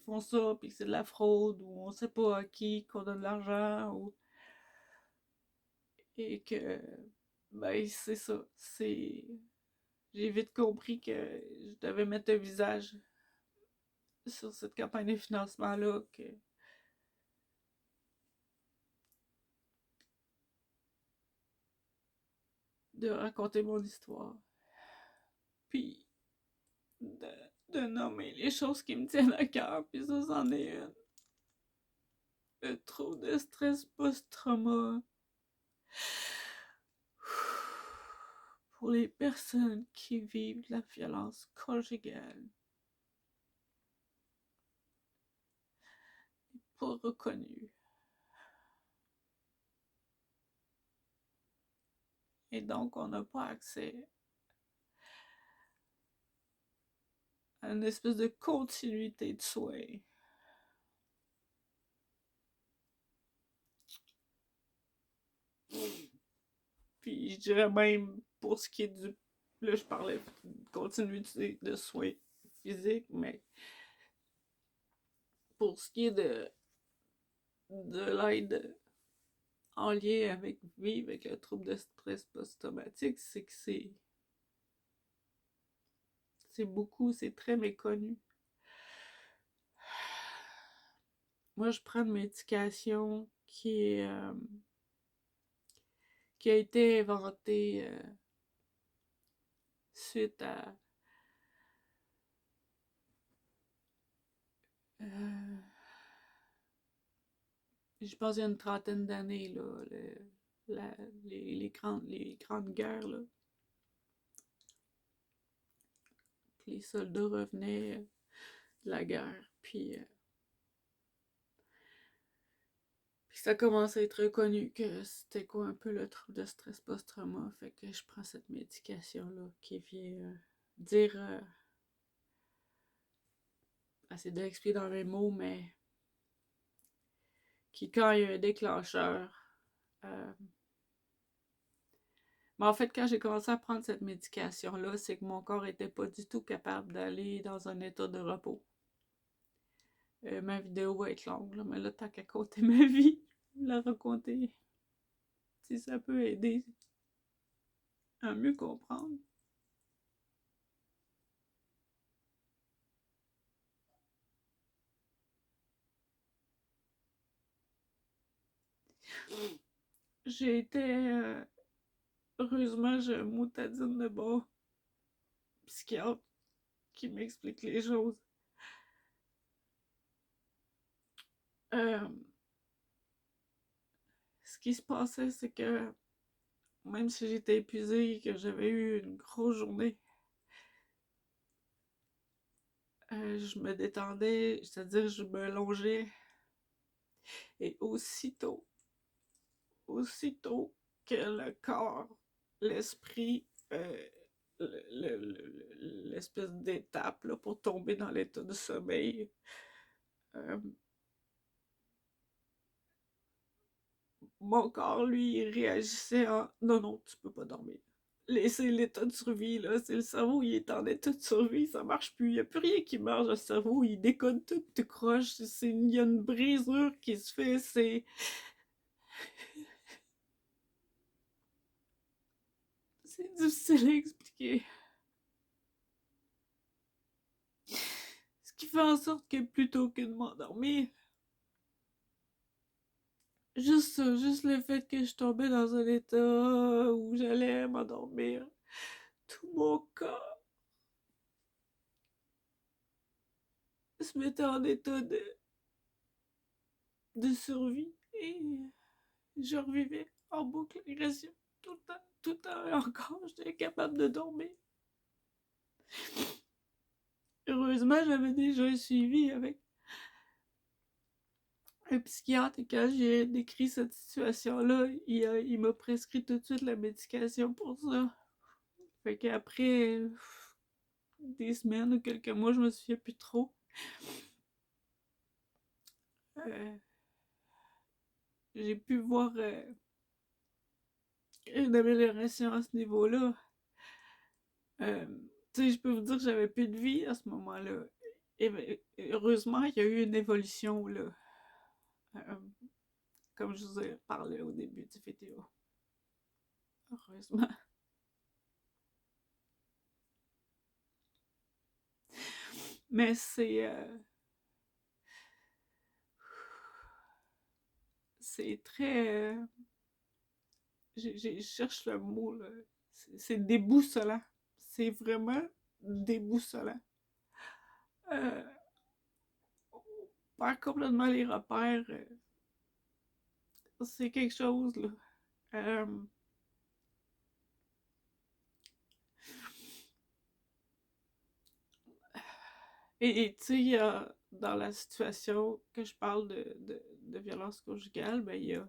font ça, puis que c'est de la fraude, ou on sait pas à qui qu'on donne de l'argent, et que, ben, c'est ça. J'ai vite compris que je devais mettre un visage sur cette campagne de financement-là, de raconter mon histoire, puis de, de nommer les choses qui me tiennent à cœur, puis ça, c'en est une. le trouble de stress post-trauma pour les personnes qui vivent de la violence conjugale n'est pas reconnu. Et donc, on n'a pas accès à une espèce de continuité de soins. Puis je dirais même, pour ce qui est du... Là, je parlais de continuité de soins physiques, mais pour ce qui est de l'aide en lien avec vivre avec le trouble de stress post-traumatique, c'est que c'est beaucoup, c'est très méconnu. Moi, je prends une médication qui a été inventée suite à je pense il y a une trentaine d'années, là, les grandes guerres, là. Les soldats revenaient de la guerre, puis ça commence à être reconnu que c'était quoi un peu le trouble de stress post-trauma, fait que je prends cette médication-là qui vient dire, assez d'expliquer dans mes mots, mais qui, quand il y a un déclencheur, mais en fait, quand j'ai commencé à prendre cette médication-là, c'est que mon corps était pas du tout capable d'aller dans un état de repos. Ma vidéo va être longue, là, mais là, tant qu'à compter ma vie, la raconter, si ça peut aider à mieux comprendre. J'ai été, heureusement, j'ai un motadine de bon psychiatre qui m'explique les choses. Euh, Ce qui se passait, c'est que même si j'étais épuisée et que j'avais eu une grosse journée, je me détendais, c'est-à-dire je me longeais et aussitôt que le corps, l'esprit, l'espèce d'étape là, pour tomber dans l'état de sommeil, euh, mon corps, lui, il réagissait en non, non, tu peux pas dormir. Laisser l'état de survie, là, c'est le cerveau, il est en état de survie, ça marche plus. Il n'y a plus rien qui marche, le cerveau, il décode tout croche. Il y a une brisure qui se fait, c'est difficile à expliquer. Ce qui fait en sorte que plutôt que de m'endormir, juste ça, juste le fait que je tombais dans un état où j'allais m'endormir, tout mon corps se mettait en état de survie et je revivais en boucle l'agression tout le temps et encore, j'étais incapable de dormir. Heureusement, j'avais déjà un suivi avec un psychiatre et quand j'ai décrit cette situation-là, il m'a prescrit tout de suite la médication pour ça. Fait qu'après des semaines ou quelques mois, je me souviens plus trop. Euh, j'ai pu voir une amélioration à ce niveau-là. Euh, tu sais, je peux vous dire que j'avais plus de vie à ce moment-là. Et heureusement, il y a eu une évolution, là. Euh, comme je vous ai parlé au début du vidéo. Heureusement. Mais c'est très... je cherche le mot, là. C'est déboussolant. C'est vraiment déboussolant. On perd complètement les repères. c'est quelque chose, là. Euh, et tu sais, dans la situation que je parle de violence conjugale, ben, il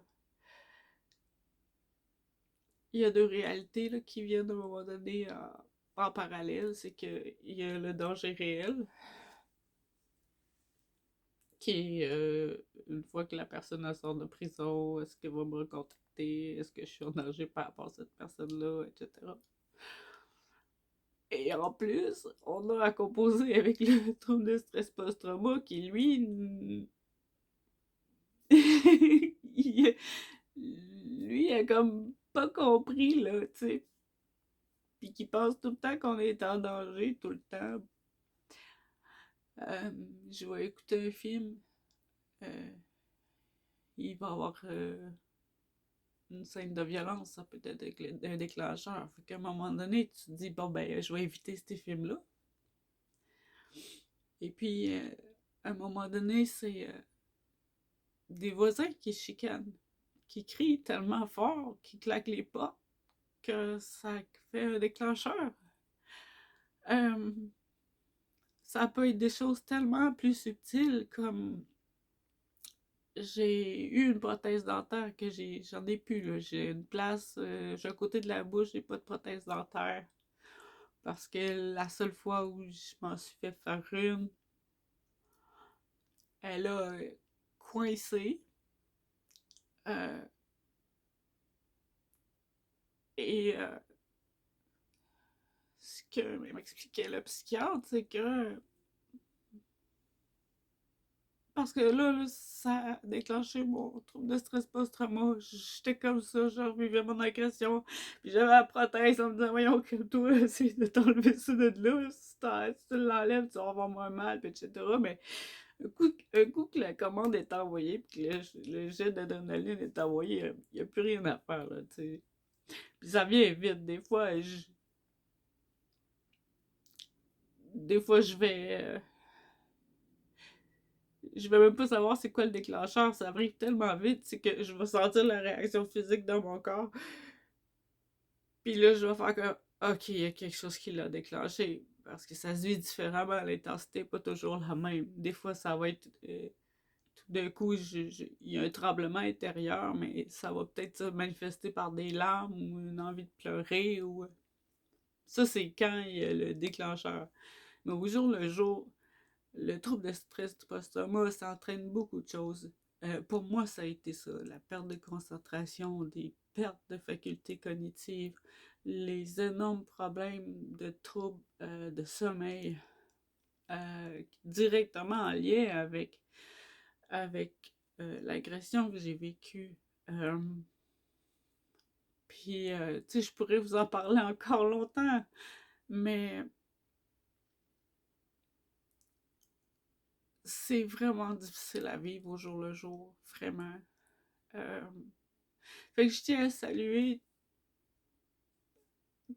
y a deux réalités là, qui viennent à un moment donné en parallèle. C'est qu'il y a le danger réel, qui est une fois que la personne sort de prison, est-ce qu'elle va me recontacter, est-ce que je suis en danger par rapport à cette personne-là, etc. Et en plus, on a à composer avec le trouble de stress post-trauma qui, lui, il, lui a comme pas compris, là, tu sais. Puis qui pense tout le temps qu'on est en danger, tout le temps. Euh, je vais écouter un film, euh, il va y avoir une scène de violence, ça peut être un déclencheur. Fait qu'à un moment donné, tu te dis, bon, ben, je vais éviter ces films-là. Et puis, à un moment donné, c'est des voisins qui chicanent, qui crient tellement fort, qui claquent les portes, que ça fait un déclencheur. Euh, Ça peut être des choses tellement plus subtiles comme j'ai eu une prothèse dentaire que j'en ai plus là. J'ai une place, j'ai un côté de la bouche, j'ai pas de prothèse dentaire parce que la seule fois où je m'en suis fait faire une, elle a coincé. Euh, et ce que m'expliquait le psychiatre, c'est que parce que là, ça a déclenché mon trouble de stress post-trauma. J'étais comme ça, je revivais mon agression. Puis j'avais la prothèse en me disant, voyons, que toi, essaye de t'enlever ça de là. Si tu l'enlèves, tu vas avoir moins mal, puis etc. Mais un coup que la commande est envoyée, puis que le jet d'adrénaline est envoyé, il n'y a plus rien à faire, là, tu sais. Puis ça vient vite. Des fois, je vais même pas savoir c'est quoi le déclencheur, ça arrive tellement vite, c'est que je vais sentir la réaction physique dans mon corps. Puis là, je vais faire comme, ok, il y a quelque chose qui l'a déclenché. Parce que ça se vit différemment, l'intensité n'est pas toujours la même. Des fois, ça va être tout d'un coup, il y a un tremblement intérieur, mais ça va peut-être se manifester par des larmes ou une envie de pleurer. Ça, c'est quand il y a le déclencheur. Mais au jour le jour, le trouble de stress du post-trauma, ça entraîne beaucoup de choses. Pour moi, ça a été ça, la perte de concentration, des pertes de facultés cognitives, les énormes problèmes de troubles de sommeil, directement en lien avec l'agression que j'ai vécue. Euh, Puis, tu sais, je pourrais vous en parler encore longtemps, mais c'est vraiment difficile à vivre au jour le jour, vraiment. Euh, Fait que je tiens à saluer,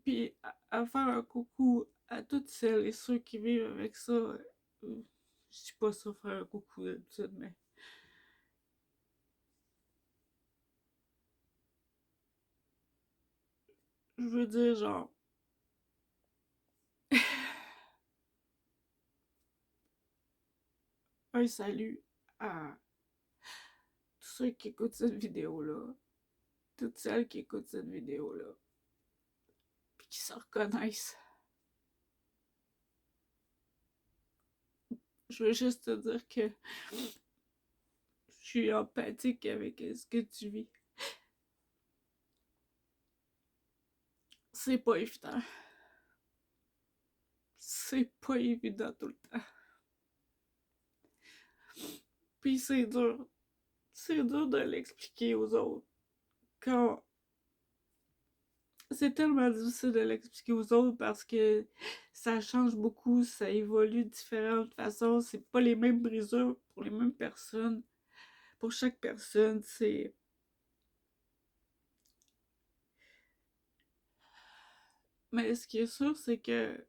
puis à faire un coucou à toutes celles et ceux qui vivent avec ça. Je dis pas ça faire un coucou d'habitude, mais je veux dire, genre, un salut à tous ceux qui écoutent cette vidéo-là, toutes celles qui écoutent cette vidéo-là, puis qui se reconnaissent. Je veux juste te dire que je suis empathique avec ce que tu vis. C'est pas évident. C'est pas évident tout le temps. Puis c'est dur. C'est dur de l'expliquer aux autres. Quand c'est tellement difficile de l'expliquer aux autres parce que ça change beaucoup, ça évolue de différentes façons. C'est pas les mêmes brisures pour les mêmes personnes. Pour chaque personne, c'est. Mais ce qui est sûr, c'est que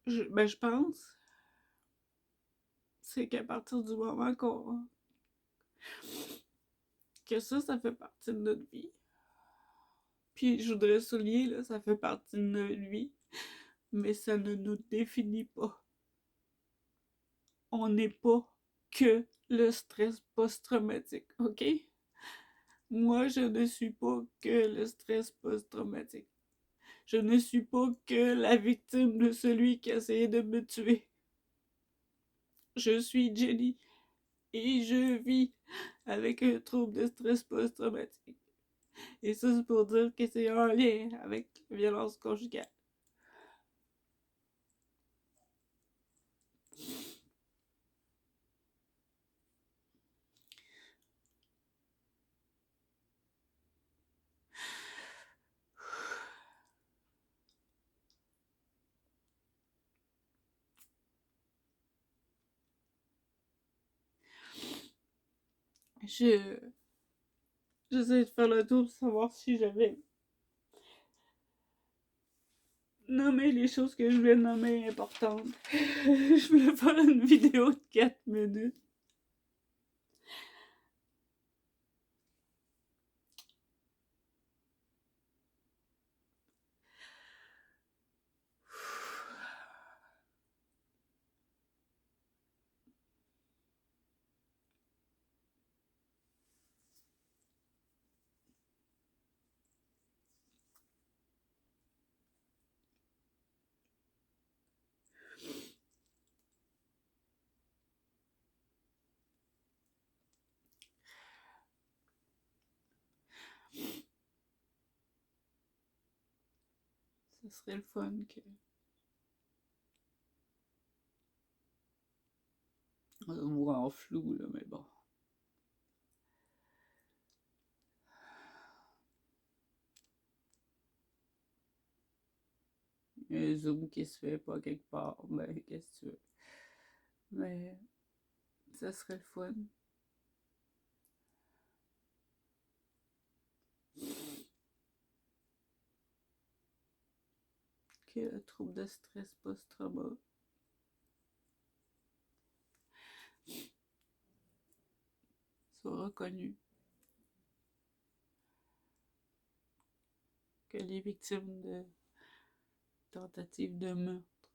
je pense, c'est qu'à partir du moment que ça fait partie de notre vie. Puis je voudrais souligner, là, ça fait partie de notre vie, mais ça ne nous définit pas. On n'est pas que le stress post-traumatique, ok? Moi, je ne suis pas que le stress post-traumatique. Je ne suis pas que la victime de celui qui a essayé de me tuer. Je suis Jenny et je vis avec un trouble de stress post-traumatique. Et ça, c'est pour dire que c'est en lien avec la violence conjugale. J'essaie de faire le tour pour savoir si j'avais nommé les choses que je voulais nommer importantes. Je voulais faire une vidéo de 4 minutes. Ce serait le fun que on se voit en flou, là, mais bon. Il y a un zoom qui se fait pas quelque part, ben qu'est-ce que tu veux. Mais ça serait le fun. Que le trouble de stress post-trauma soit reconnu. Que les victimes de tentatives de meurtre,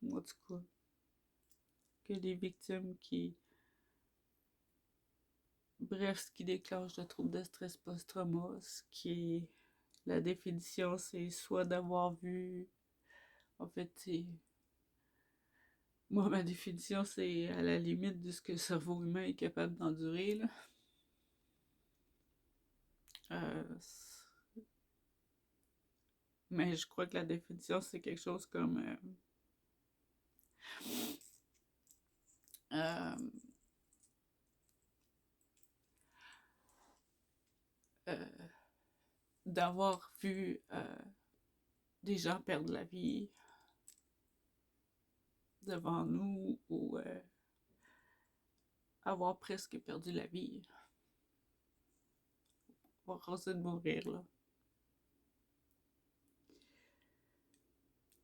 ou en tout cas, que les victimes qui... Bref, ce qui déclenche le trouble de stress post-trauma, ce qui est... La définition, c'est soit d'avoir vu... En fait, c'est... Moi, ma définition, c'est à la limite de ce que le cerveau humain est capable d'endurer, là. Mais je crois que la définition, c'est quelque chose comme... euh, d'avoir vu des gens perdre la vie devant nous ou avoir presque perdu la vie. Avoir osé de mourir, là.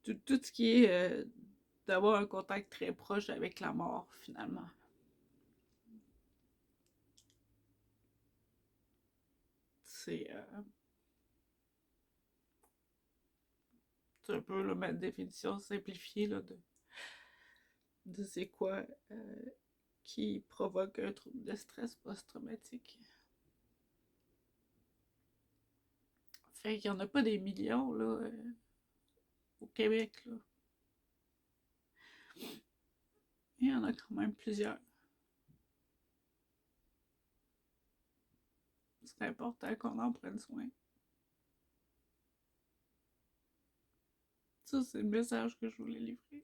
Tout ce qui est d'avoir un contact très proche avec la mort, finalement. C'est un peu là, ma définition simplifiée là, de c'est quoi qui provoque un trouble de stress post-traumatique. Fait qu'il n'y en a pas des millions là, au Québec. Là. Il y en a quand même plusieurs. C'est important qu'on en prenne soin. Ça, c'est le message que je voulais livrer.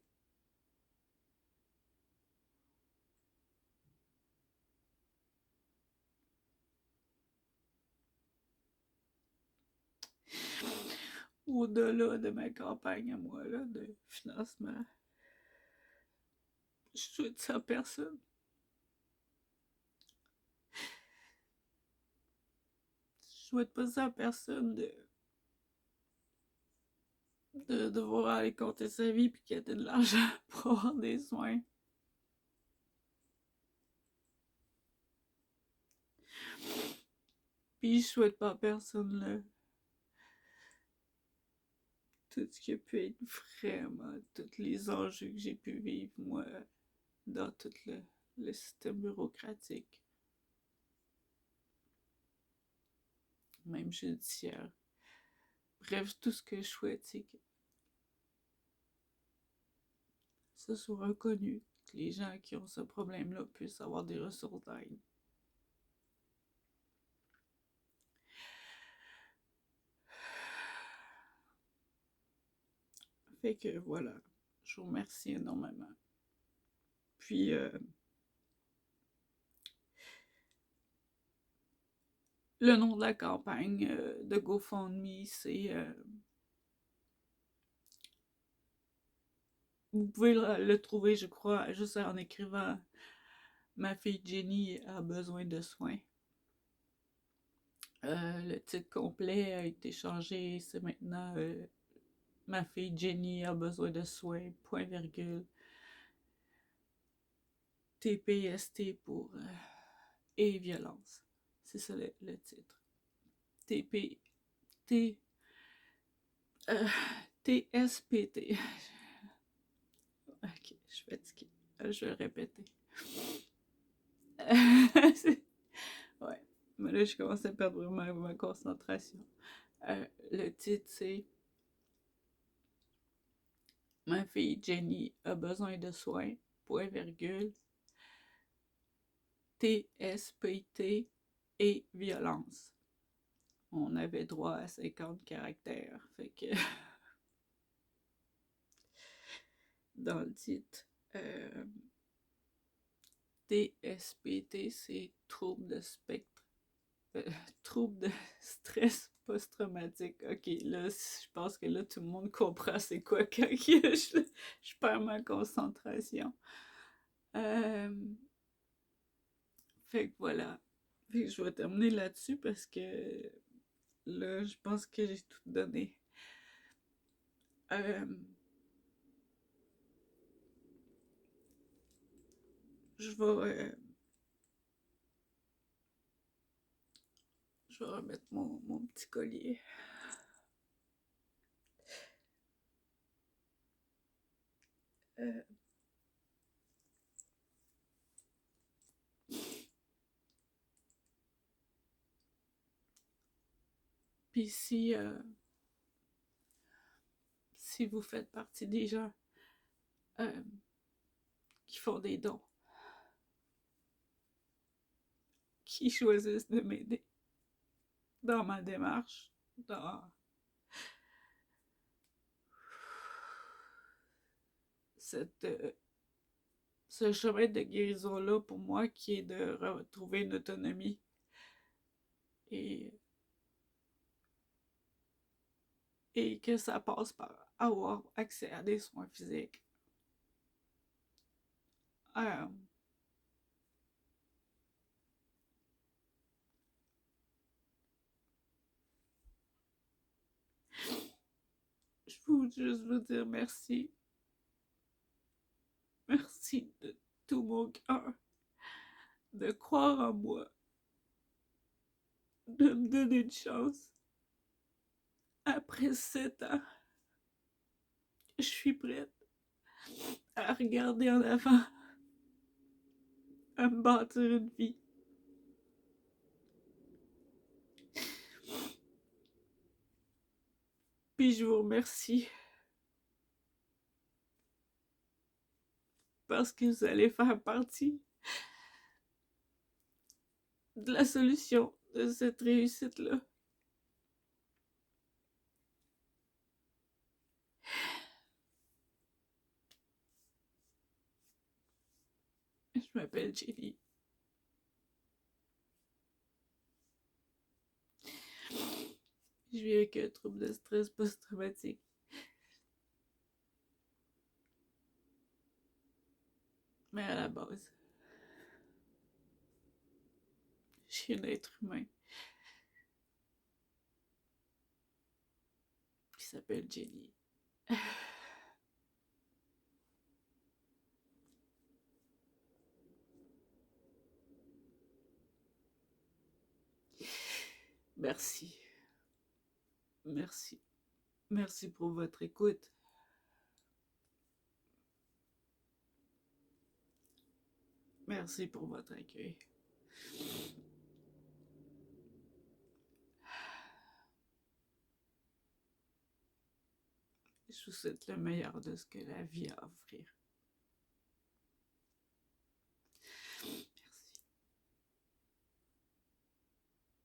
Au-delà de ma campagne à moi, là, de financement, je souhaite ça à personne. Je souhaite pas ça à personne de devoir aller compter sa vie puis qu'il y ait de l'argent pour avoir des soins. Puis je souhaite pas à personne là, tout ce qui a pu être vraiment, tous les enjeux que j'ai pu vivre, moi, dans tout le système bureaucratique, même judiciaire. Bref, tout ce que je souhaite, c'est que ça soit reconnu, que les gens qui ont ce problème-là puissent avoir des ressources d'aide. Fait que voilà, je vous remercie énormément. Puis, le nom de la campagne de GoFundMe, c'est... vous pouvez le trouver, je crois, juste en écrivant « Ma fille Jenny a besoin de soins ». Le titre complet a été changé, c'est maintenant Ma fille Jenny a besoin de soins, point virgule, TPST pour et violence. C'est ça le titre. TP, T, TSPT. Ok, je suis fatiguée. Je vais le répéter. Ouais, mais là, je commence à perdre ma concentration. Le titre, c'est Ma fille Jenny a besoin de soins, point virgule, TSPT et violence. On avait droit à 50 caractères, fait que dans le titre, TSPT, c'est trouble de spectre, trouble de stress post-traumatique. Ok, là, je pense que là, tout le monde comprend c'est quoi quand je perds ma concentration. Fait que voilà. Fait que je vais terminer là-dessus parce que là, je pense que j'ai tout donné. Euh, je vais remettre mon petit collier. Puis si vous faites partie des gens qui font des dons, qui choisissent de m'aider dans ma démarche, dans ce chemin de guérison-là pour moi qui est de retrouver une autonomie et que ça passe par avoir accès à des soins physiques. Je veux juste vous dire merci. Merci de tout mon cœur de croire en moi, de me donner une chance. Après 7 ans, je suis prête à regarder en avant, à me bâtir une vie. Puis je vous remercie parce que vous allez faire partie de la solution de cette réussite-là. Je m'appelle Jenny. Je vis avec un trouble de stress post-traumatique. Mais à la base, je suis un être humain qui s'appelle Jenny. Merci. Merci. Merci pour votre écoute. Merci pour votre accueil. Je vous souhaite le meilleur de ce que la vie a à offrir.